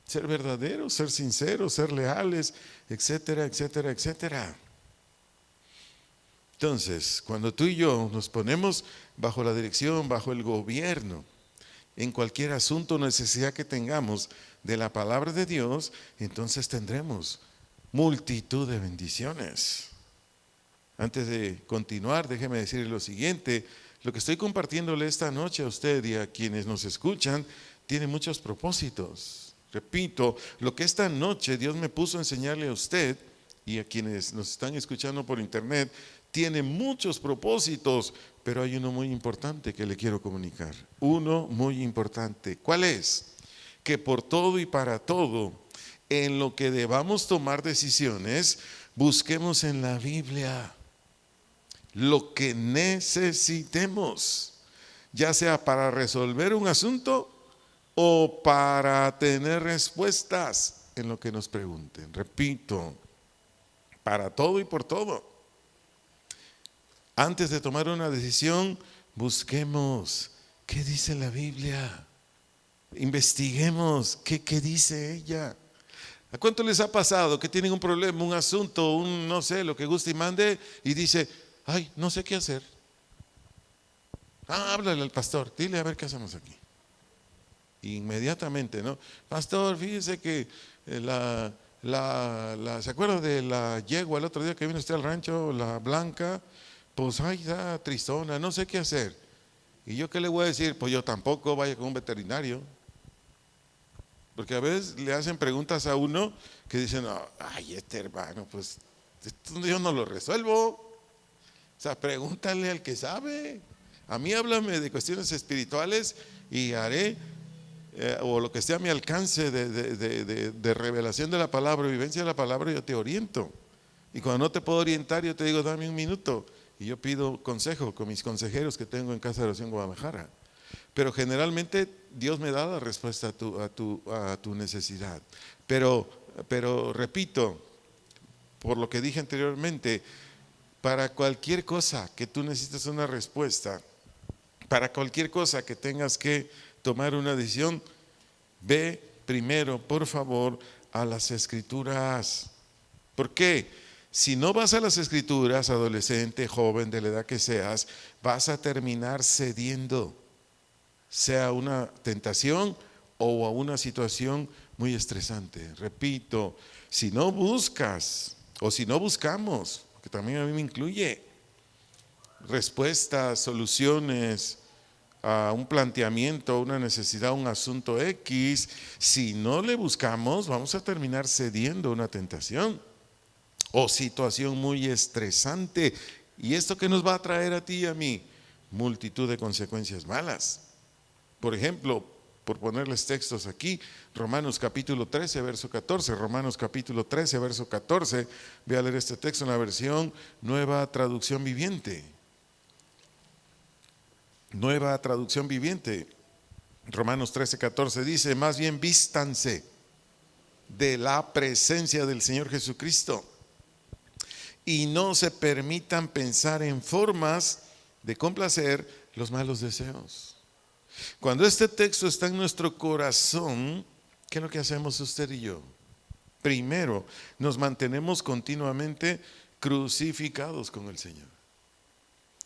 [SPEAKER 1] ser verdaderos, ser sinceros, ser leales, etcétera, etcétera, etcétera. Entonces, cuando tú y yo nos ponemos bajo la dirección, bajo el gobierno, en cualquier asunto o necesidad que tengamos de la palabra de Dios, entonces tendremos multitud de bendiciones. Antes de continuar, déjeme decirle lo siguiente: lo que estoy compartiéndole esta noche a usted y a quienes nos escuchan tiene muchos propósitos. Repito, lo que esta noche Dios me puso a enseñarle a usted y a quienes nos están escuchando por internet tiene muchos propósitos, pero hay uno muy importante que le quiero comunicar. Uno muy importante. ¿Cuál es? Que por todo y para todo, en lo que debamos tomar decisiones, busquemos en la Biblia lo que necesitemos, ya sea para resolver un asunto o para tener respuestas en lo que nos pregunten. Repito, para todo y por todo. Antes de tomar una decisión, busquemos qué dice la Biblia. Investiguemos qué dice ella. ¿A cuánto les ha pasado que tienen un problema, un asunto, no sé, lo que guste y mande, y dice: ay, no sé qué hacer? Háblale al pastor, dile a ver qué hacemos aquí. Inmediatamente, ¿no? Pastor, fíjese que ¿se acuerda de la yegua el otro día que vino usted al rancho, la blanca? Pues ay, está tristona, no sé qué hacer. ¿Y yo qué le voy a decir? Pues yo tampoco, vaya con un veterinario. Porque a veces le hacen preguntas a uno que dicen: ay, este hermano, pues esto yo no lo resuelvo. O sea, pregúntale al que sabe. A mí háblame de cuestiones espirituales y haré, o lo que esté a mi alcance de revelación de la palabra, vivencia de la palabra, yo te oriento. Y cuando no te puedo orientar, yo te digo: dame un minuto. Y yo pido consejo con mis consejeros que tengo en Casa de Oración Guadalajara. Pero generalmente Dios me da la respuesta a tu necesidad. Pero repito, por lo que dije anteriormente, para cualquier cosa que tú necesites una respuesta, para cualquier cosa que tengas que tomar una decisión, ve primero, por favor, a las Escrituras. ¿Por qué? Si no vas a las Escrituras, adolescente, joven, de la edad que seas, vas a terminar cediendo, sea a una tentación o a una situación muy estresante. Repito, si no buscas o si no buscamos, que también a mí me incluye, respuestas, soluciones a un planteamiento, a una necesidad, a un asunto X, si no le buscamos, vamos a terminar cediendo a una tentación o situación muy estresante. ¿Y esto qué nos va a traer a ti y a mí? Multitud de consecuencias malas. Por ejemplo, por ponerles textos aquí, Romanos capítulo 13, verso 14. Romanos capítulo 13, verso 14. Voy a leer este texto en la versión Nueva Traducción Viviente. Nueva Traducción Viviente. Romanos 13, 14 dice: más bien vístanse de la presencia del Señor Jesucristo y no se permitan pensar en formas de complacer los malos deseos. Cuando este texto está en nuestro corazón, ¿qué es lo que hacemos usted y yo? Primero, nos mantenemos continuamente crucificados con el Señor.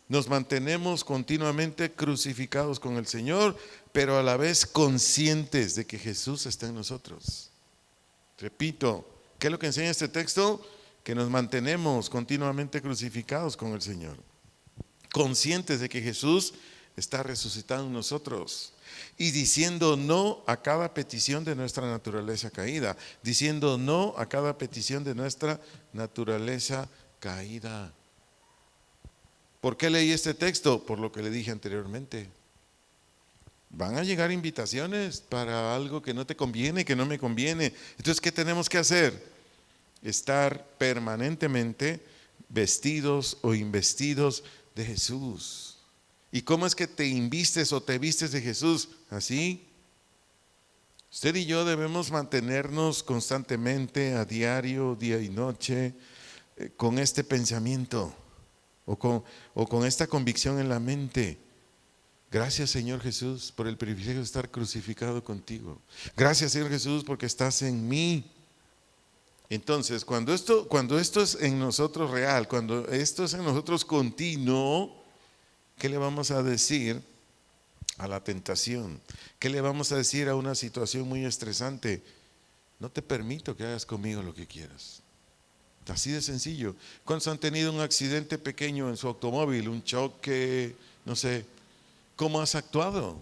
[SPEAKER 1] Nos mantenemos continuamente crucificados con el Señor, pero a la vez conscientes de que Jesús está en nosotros. Repito, ¿qué es lo que enseña este texto? Que nos mantenemos continuamente crucificados con el Señor, conscientes de que Jesús está resucitado en nosotros y diciendo no a cada petición de nuestra naturaleza caída, diciendo no a cada petición de nuestra naturaleza caída. ¿Por qué leí este texto? Por lo que le dije anteriormente. Van a llegar invitaciones para algo que no te conviene, que no me conviene. Entonces, ¿qué tenemos que hacer? Estar permanentemente vestidos o investidos de Jesús. ¿Y cómo es que te invistes o te vistes de Jesús? Así. Usted y yo debemos mantenernos constantemente, a diario, día y noche, con este pensamiento o con esta convicción en la mente. Gracias, Señor Jesús, por el privilegio de estar crucificado contigo. Gracias, Señor Jesús, porque estás en mí. Entonces, cuando esto es en nosotros real, cuando esto es en nosotros continuo, ¿qué le vamos a decir a la tentación? ¿Qué le vamos a decir a una situación muy estresante? No te permito que hagas conmigo lo que quieras. Así de sencillo. ¿Cuántos han tenido un accidente pequeño en su automóvil, un choque, no sé? ¿Cómo has actuado?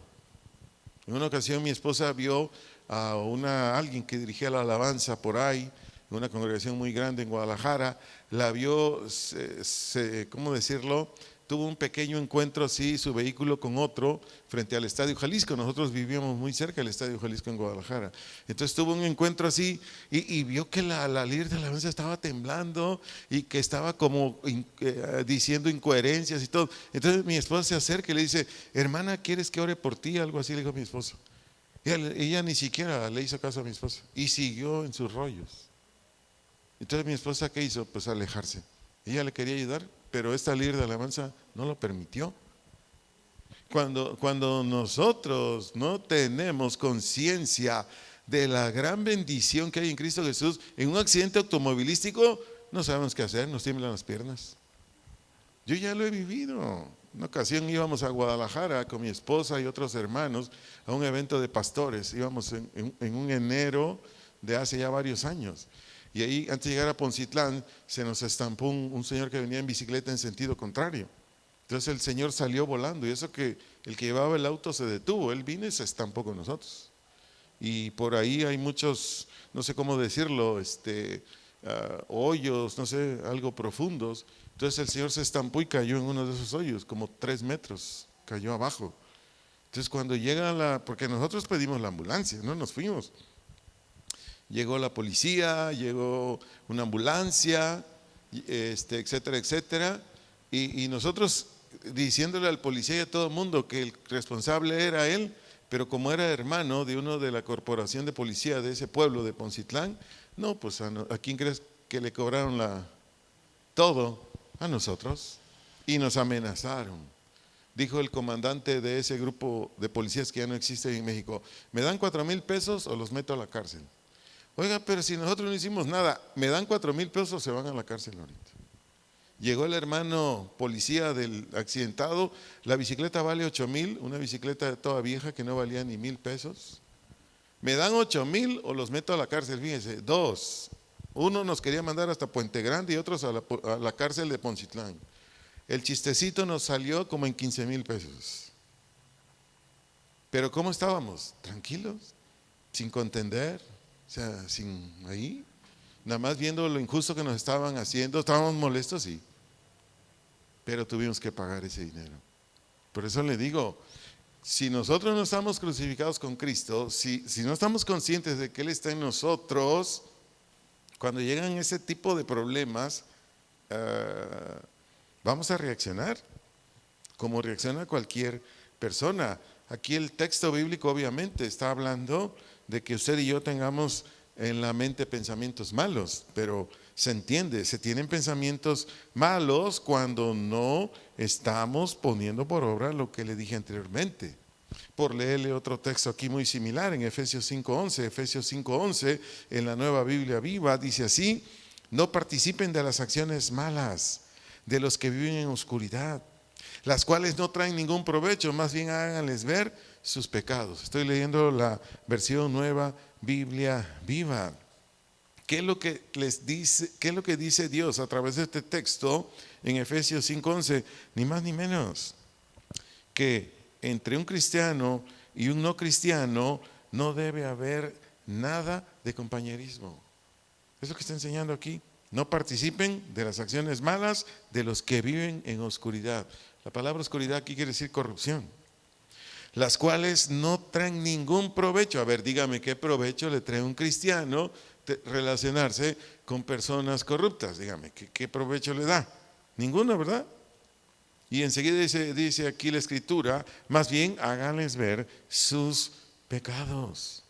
[SPEAKER 1] En una ocasión mi esposa vio a alguien que dirigía la alabanza por ahí, en una congregación muy grande en Guadalajara, la vio, ¿cómo decirlo? Tuvo un pequeño encuentro así, su vehículo con otro, frente al Estadio Jalisco. Nosotros vivíamos muy cerca del Estadio Jalisco en Guadalajara. Entonces tuvo un encuentro así y vio que la líder de la alabanza estaba temblando y que estaba como diciendo incoherencias y todo. Entonces mi esposa se acerca y le dice: hermana, ¿quieres que ore por ti? Algo así le dijo mi esposo. Ella ni siquiera le hizo caso a mi esposa y siguió en sus rollos. Entonces mi esposa, ¿qué hizo? Pues alejarse. Ella le quería ayudar, pero esta líder de alabanza no lo permitió. Cuando nosotros no tenemos conciencia de la gran bendición que hay en Cristo Jesús, en un accidente automovilístico no sabemos qué hacer, nos tiemblan las piernas. Yo ya lo he vivido. Una ocasión íbamos a Guadalajara con mi esposa y otros hermanos a un evento de pastores. Íbamos en un enero de hace ya varios años. Y ahí, antes de llegar a Poncitlán, se nos estampó un señor que venía en bicicleta en sentido contrario. Entonces el señor salió volando y eso que el que llevaba el auto se detuvo. Él vino y se estampó con nosotros. Y por ahí hay muchos, no sé cómo decirlo, hoyos, no sé, algo profundos. Entonces el señor se estampó y cayó en uno de esos hoyos, como 3 metros, cayó abajo. Entonces cuando llega porque nosotros pedimos la ambulancia, no nos fuimos. Llegó la policía, llegó una ambulancia, etcétera, etcétera. Y nosotros diciéndole al policía y a todo el mundo que el responsable era él, pero como era hermano de uno de la corporación de policía de ese pueblo de Poncitlán, no, pues ¿a quién crees que le cobraron todo? A nosotros. Y nos amenazaron. Dijo el comandante de ese grupo de policías que ya no existe en México: ¿me dan 4,000 pesos o los meto a la cárcel? Oiga, pero si nosotros no hicimos nada, me dan 4,000 pesos, se van a la cárcel ahorita. Llegó el hermano policía del accidentado, la bicicleta vale 8,000, una bicicleta toda vieja que no valía ni 1,000 pesos. ¿Me dan 8,000 o los meto a la cárcel? Fíjense, dos. Uno nos quería mandar hasta Puente Grande y otros a la cárcel de Poncitlán. El chistecito nos salió como en 15,000 pesos. Pero ¿cómo estábamos? Tranquilos, sin contender, o sea, sin ahí, nada más viendo lo injusto que nos estaban haciendo. Estábamos molestos, sí, pero tuvimos que pagar ese dinero. Por eso le digo, si nosotros no estamos crucificados con Cristo, si no estamos conscientes de que Él está en nosotros, cuando llegan ese tipo de problemas, vamos a reaccionar como reacciona cualquier persona. Aquí el texto bíblico obviamente está hablando de que usted y yo tengamos en la mente pensamientos malos, pero se entiende, se tienen pensamientos malos cuando no estamos poniendo por obra lo que le dije anteriormente. Por leerle otro texto aquí muy similar en Efesios 5:11. Efesios 5:11 en la Nueva Biblia Viva dice así: no participen de las acciones malas de los que viven en oscuridad, las cuales no traen ningún provecho, más bien háganles ver sus pecados. Estoy leyendo la versión Nueva Biblia Viva. ¿Qué es lo que les dice? ¿Qué es lo que dice Dios a través de este texto en Efesios 5:11? Ni más ni menos que entre un cristiano y un no cristiano no debe haber nada de compañerismo. Es lo que está enseñando aquí. No participen de las acciones malas de los que viven en oscuridad. La palabra oscuridad aquí quiere decir corrupción. Las cuales no traen ningún provecho. A ver, dígame, ¿qué provecho le trae un cristiano relacionarse con personas corruptas? Dígame, ¿qué provecho le da? Ninguno, ¿verdad? Y enseguida dice aquí la escritura: más bien háganles ver sus pecados.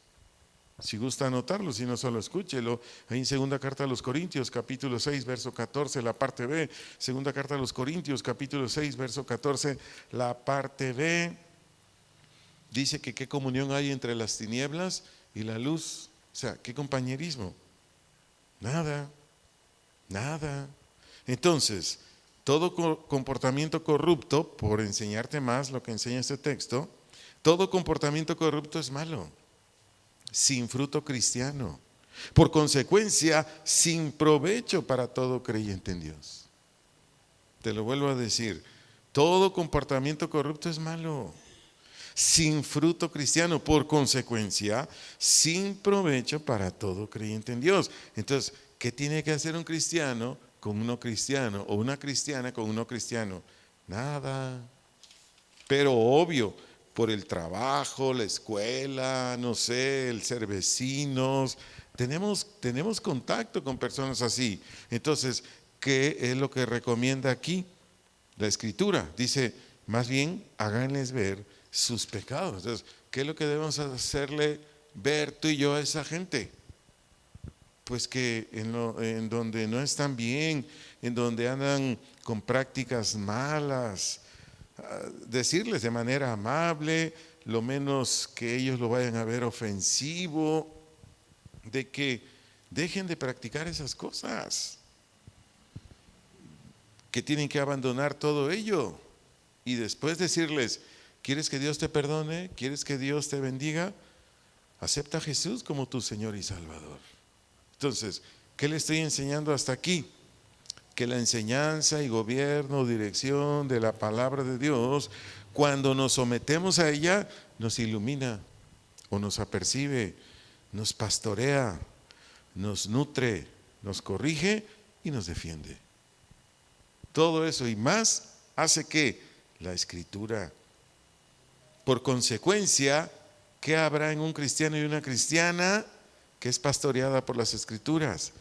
[SPEAKER 1] Si gusta anotarlo, si no, solo escúchelo. Ahí en segunda carta a los Corintios, capítulo 6, verso 14, la parte B. Segunda carta a los Corintios, capítulo 6, verso 14, la parte B. Dice que qué comunión hay entre las tinieblas y la luz. O sea, qué compañerismo. Nada, nada. Entonces, todo comportamiento corrupto, por enseñarte más lo que enseña este texto, todo comportamiento corrupto es malo, sin fruto cristiano. Por consecuencia, sin provecho para todo creyente en Dios. Te lo vuelvo a decir, todo comportamiento corrupto es malo, sin fruto cristiano, por consecuencia, sin provecho para todo creyente en Dios. Entonces, ¿qué tiene que hacer un cristiano con uno cristiano o una cristiana con uno cristiano? Nada. Pero obvio, por el trabajo, la escuela, no sé, el ser vecinos, tenemos contacto con personas así. Entonces, ¿qué es lo que recomienda aquí la Escritura? Dice, más bien, háganles ver sus pecados. Entonces, ¿qué es lo que debemos hacerle ver tú y yo a esa gente? Pues que en donde no están bien, en donde andan con prácticas malas, decirles de manera amable, lo menos que ellos lo vayan a ver ofensivo, de que dejen de practicar esas cosas, que tienen que abandonar todo ello y después decirles, ¿quieres que Dios te perdone? ¿Quieres que Dios te bendiga? Acepta a Jesús como tu Señor y Salvador. Entonces, ¿qué le estoy enseñando hasta aquí? Que la enseñanza y gobierno, dirección de la palabra de Dios, cuando nos sometemos a ella, nos ilumina o nos apercibe, nos pastorea, nos nutre, nos corrige y nos defiende. Todo eso y más hace que la Escritura, por consecuencia, ¿qué habrá en un cristiano y una cristiana que es pastoreada por las Escrituras?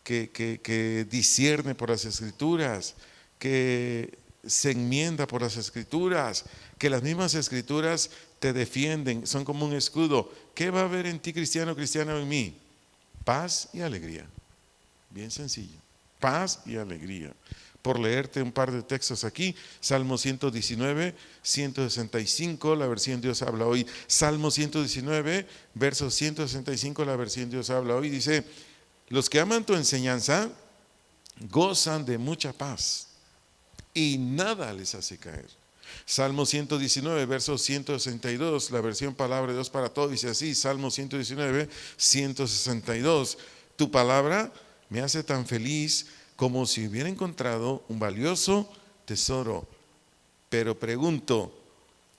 [SPEAKER 1] Que discierne por las Escrituras, que se enmienda por las Escrituras, que las mismas Escrituras te defienden, son como un escudo. ¿Qué va a haber en ti, cristiano, cristiano, en mí? Paz y alegría. Bien sencillo. Paz y alegría. Por leerte un par de textos aquí, Salmo 119, 165, la versión Dios habla hoy. Salmo 119, verso 165, la versión Dios habla hoy, dice: los que aman tu enseñanza gozan de mucha paz y nada les hace caer. Salmo 119, verso 162, la versión Palabra de Dios para Todos, dice así, Salmo 119, 162, tu palabra me hace tan feliz como si hubiera encontrado un valioso tesoro. Pero pregunto,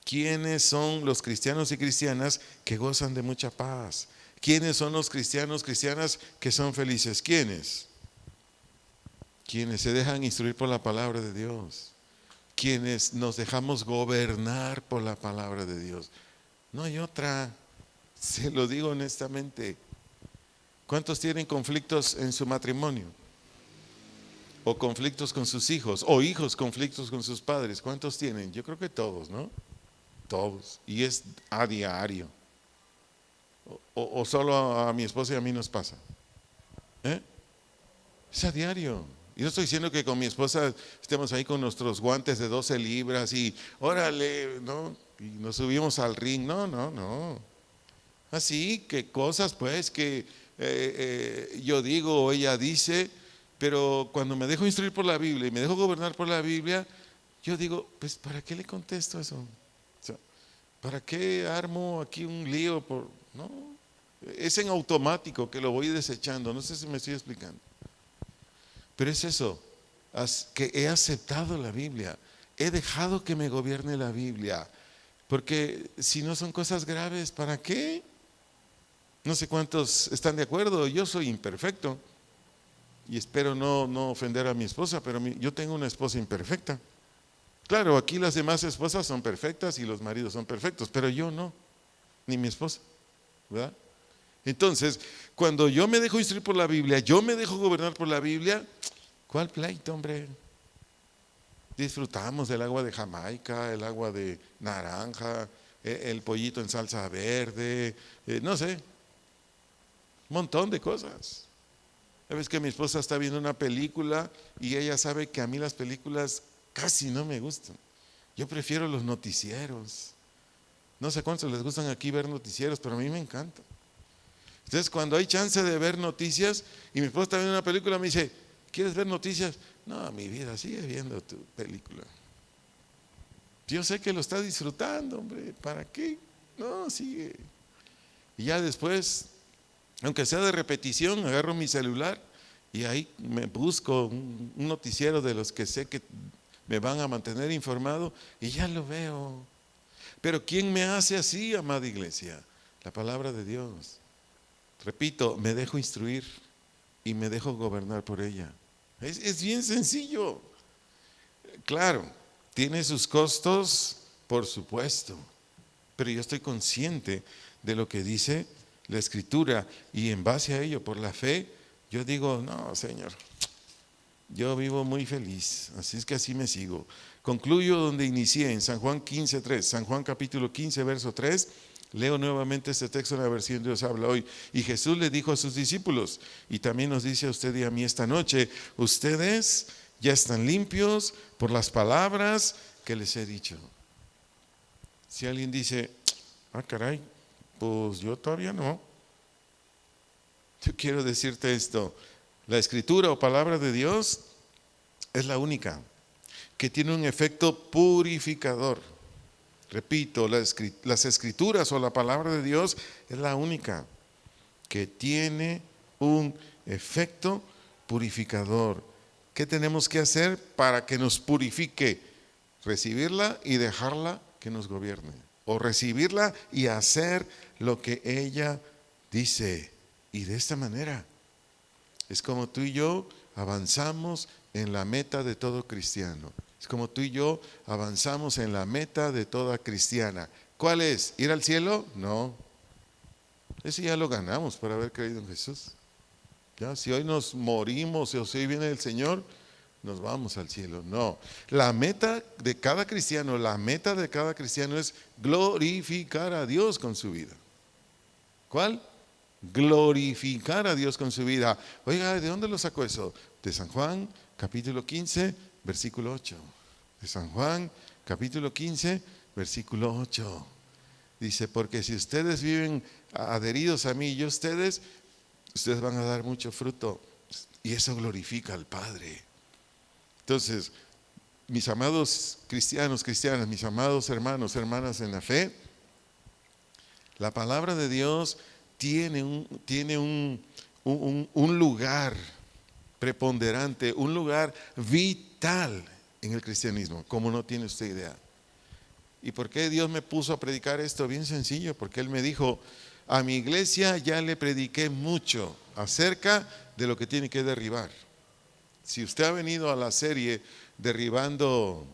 [SPEAKER 1] ¿quiénes son los cristianos y cristianas que gozan de mucha paz? ¿Quiénes son los cristianos, cristianas que son felices? ¿Quiénes? Quienes se dejan instruir por la palabra de Dios, quienes nos dejamos gobernar por la palabra de Dios. No hay otra, se lo digo honestamente. ¿Cuántos tienen conflictos en su matrimonio? O conflictos con sus hijos, o hijos conflictos con sus padres. ¿Cuántos tienen? Yo creo que todos, ¿no? Todos. Y es a diario. O solo a mi esposa y a mí nos pasa. Es a diario. Y no estoy diciendo que con mi esposa estemos ahí con nuestros guantes de 12 libras y órale, ¿no? Y nos subimos al ring. No, no, no. Así que cosas pues que yo digo o ella dice, pero cuando me dejo instruir por la Biblia y me dejo gobernar por la Biblia, yo digo, pues ¿para qué le contesto eso? O sea, ¿para qué armo aquí un lío? No, es en automático que lo voy desechando. No sé si me estoy explicando. Pero es eso, que he aceptado la Biblia, he dejado que me gobierne la Biblia, porque si no son cosas graves, ¿para qué? No sé cuántos están de acuerdo, yo soy imperfecto y espero no ofender a mi esposa, pero yo tengo una esposa imperfecta. Claro, aquí las demás esposas son perfectas y los maridos son perfectos, pero yo no, ni mi esposa, ¿verdad? Entonces, cuando yo me dejo instruir por la Biblia, yo me dejo gobernar por la Biblia, ¿cuál pleito, hombre? Disfrutamos del agua de Jamaica, el agua de naranja, el pollito en salsa verde, no sé, un montón de cosas. Sabes que mi esposa está viendo una película y ella sabe que a mí las películas casi no me gustan. Yo prefiero los noticieros. No sé cuántos les gustan aquí ver noticieros, pero a mí me encanta. Entonces, cuando hay chance de ver noticias, y mi esposa está viendo una película, me dice, ¿quieres ver noticias? No, mi vida, sigue viendo tu película. Yo sé que lo está disfrutando, hombre, ¿para qué? No, sigue. Y ya después, aunque sea de repetición, agarro mi celular y ahí me busco un noticiero de los que sé que me van a mantener informado y ya lo veo. Pero ¿quién me hace así, amada iglesia? La palabra de Dios. Repito, me dejo instruir y me dejo gobernar por ella. Es bien sencillo. Claro, tiene sus costos, por supuesto, pero yo estoy consciente de lo que dice la Escritura y en base a ello, por la fe, yo digo, no, Señor, yo vivo muy feliz, así es que así me sigo. Concluyo donde inicié, en San Juan 15:3, San Juan capítulo 15, verso 3. Leo nuevamente este texto en la versión Dios habla hoy. Y Jesús le dijo a sus discípulos, y también nos dice a usted y a mí esta noche, ustedes ya están limpios por las palabras que les he dicho. Si alguien dice, ah, caray, pues yo todavía no. Yo quiero decirte esto, la escritura o palabra de Dios es la única que tiene un efecto purificador. Repito, las escrituras o la palabra de Dios es la única que tiene un efecto purificador. ¿Qué tenemos que hacer para que nos purifique? Recibirla y dejarla que nos gobierne. O recibirla y hacer lo que ella dice. Y de esta manera es como tú y yo avanzamos en la meta de todo cristiano. Es como tú y yo avanzamos en la meta de toda cristiana. ¿Cuál es? ¿Ir al cielo? No. Ese ya lo ganamos por haber creído en Jesús. Ya, si hoy nos morimos o si hoy viene el Señor, nos vamos al cielo. No. La meta de cada cristiano, es glorificar a Dios con su vida. ¿Cuál? Glorificar a Dios con su vida. Oiga, ¿de dónde lo sacó eso? De San Juan, capítulo 15, versículo 8. De San Juan, capítulo 15, versículo 8. Dice, porque si ustedes viven adheridos a mí y yo a ustedes van a dar mucho fruto. Y eso glorifica al Padre. Entonces, mis amados cristianos, cristianas, mis amados hermanos, hermanas en la fe, la palabra de Dios tiene un lugar preponderante, un lugar vital en el cristianismo, como no tiene usted idea. ¿Y por qué Dios me puso a predicar esto? Bien sencillo, porque Él me dijo, a mi iglesia ya le prediqué mucho acerca de lo que tiene que derribar. Si usted ha venido a la serie destruyendo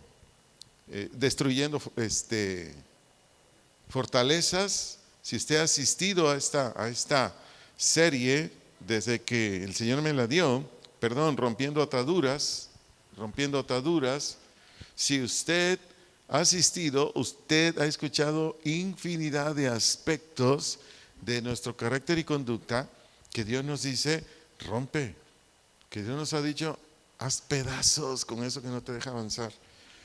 [SPEAKER 1] fortalezas, si usted ha asistido a esta serie desde que el Señor me la dio, rompiendo ataduras, si usted ha asistido, usted ha escuchado infinidad de aspectos de nuestro carácter y conducta que Dios nos dice, rompe, que Dios nos ha dicho, haz pedazos con eso que no te deja avanzar.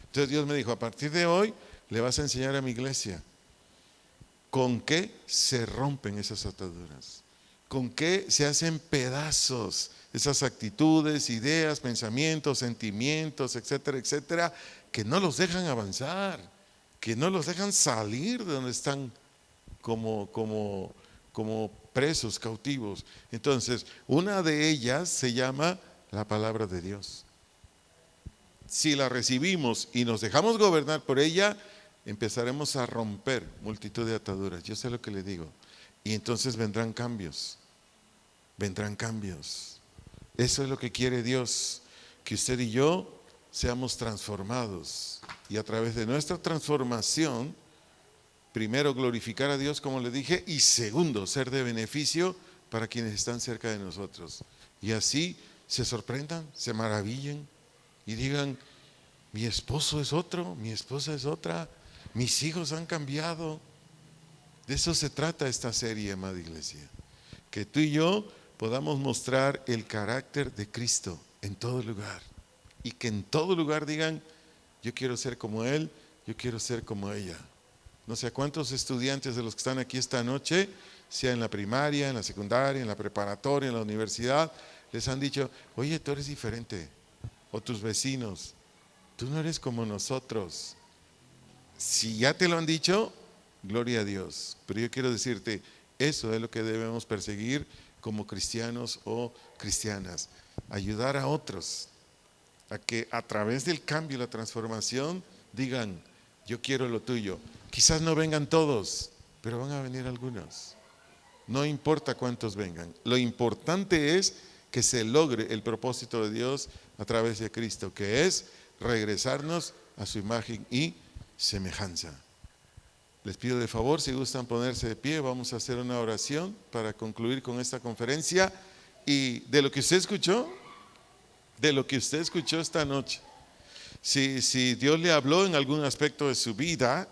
[SPEAKER 1] Entonces Dios me dijo, a partir de hoy le vas a enseñar a mi iglesia con qué se rompen esas ataduras, con qué se hacen pedazos esas actitudes, ideas, pensamientos, sentimientos, etcétera, etcétera, que no los dejan avanzar, que no los dejan salir de donde están como presos, cautivos. Entonces, una de ellas se llama la palabra de Dios. Si la recibimos y nos dejamos gobernar por ella, empezaremos a romper multitud de ataduras. Yo sé lo que le digo. Y entonces vendrán cambios. Eso es lo que quiere Dios, que usted y yo seamos transformados. Y a través de nuestra transformación, primero glorificar a Dios, como le dije, y segundo, ser de beneficio para quienes están cerca de nosotros. Y así se sorprendan, se maravillen y digan, mi esposo es otro, mi esposa es otra, mis hijos han cambiado. De eso se trata esta serie, amada iglesia. Que tú y yo podamos mostrar el carácter de Cristo en todo lugar. Y que en todo lugar digan, yo quiero ser como Él, yo quiero ser como ella. No sé a cuántos estudiantes de los que están aquí esta noche sea en la primaria, en la secundaria, en la preparatoria, en la universidad, les han dicho, oye, tú eres diferente, o tus vecinos, tú no eres como nosotros. Si ya te lo han dicho, gloria a Dios. Pero yo quiero decirte, eso es lo que debemos perseguir como cristianos o cristianas. Ayudar a otros a que a través del cambio y la transformación digan, yo quiero lo tuyo. Quizás no vengan todos, pero van a venir algunos. No importa cuántos vengan. Lo importante es que se logre el propósito de Dios a través de Cristo, que es regresarnos a su imagen y semejanza. Les pido de favor, si gustan ponerse de pie, vamos a hacer una oración para concluir con esta conferencia. Y de lo que usted escuchó esta noche, si Dios le habló en algún aspecto de su vida,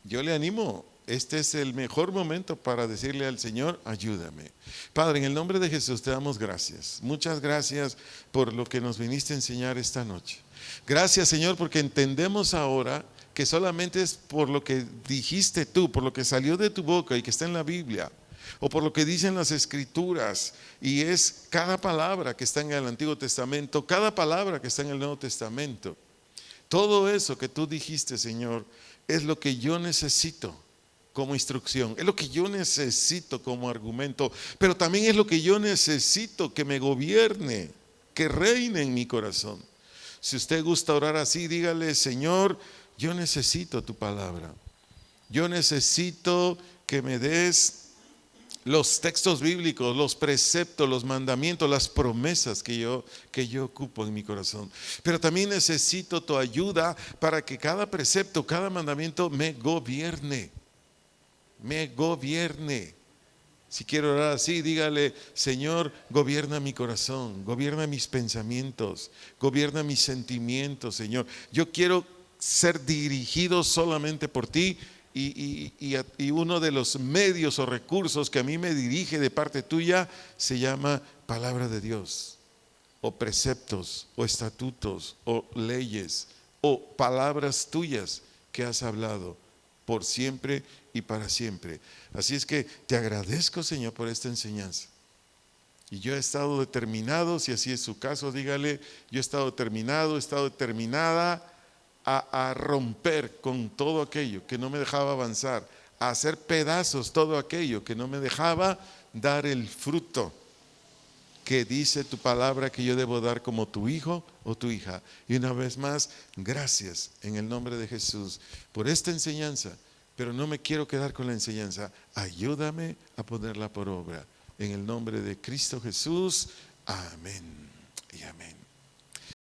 [SPEAKER 1] yo le animo. Este es el mejor momento para decirle al Señor, ayúdame. Padre, en el nombre de Jesús te damos gracias. Muchas gracias por lo que nos viniste a enseñar esta noche. Gracias, Señor, porque entendemos ahora que solamente es por lo que dijiste tú, por lo que salió de tu boca y que está en la Biblia, o por lo que dicen las Escrituras, y es cada palabra que está en el Antiguo Testamento, cada palabra que está en el Nuevo Testamento. Todo eso que tú dijiste, Señor, es lo que yo necesito como instrucción, es lo que yo necesito como argumento, pero también es lo que yo necesito que me gobierne, que reine en mi corazón. Si usted gusta orar así, dígale, Señor, yo necesito tu palabra. Yo necesito que me des los textos bíblicos, los preceptos, los mandamientos, las promesas que yo ocupo en mi corazón. Pero también necesito tu ayuda para que cada precepto, cada mandamiento me gobierne. Si quiero orar así, dígale, Señor, gobierna mi corazón, gobierna mis pensamientos, gobierna mis sentimientos, Señor. Yo quiero ser dirigido solamente por ti, y uno de los medios o recursos que a mí me dirige de parte tuya se llama palabra de Dios, o preceptos, o estatutos, o leyes, o palabras tuyas que has hablado por siempre y para siempre. Así es que te agradezco, Señor, por esta enseñanza. Y yo he estado determinado, si así es su caso, dígale, yo he estado determinada a romper con todo aquello que no me dejaba avanzar, a hacer pedazos todo aquello que no me dejaba dar el fruto que dice tu palabra que yo debo dar como tu hijo o tu hija. Y una vez más, gracias en el nombre de Jesús por esta enseñanza, pero no me quiero quedar con la enseñanza. Ayúdame a ponerla por obra. En el nombre de Cristo Jesús, amén y amén.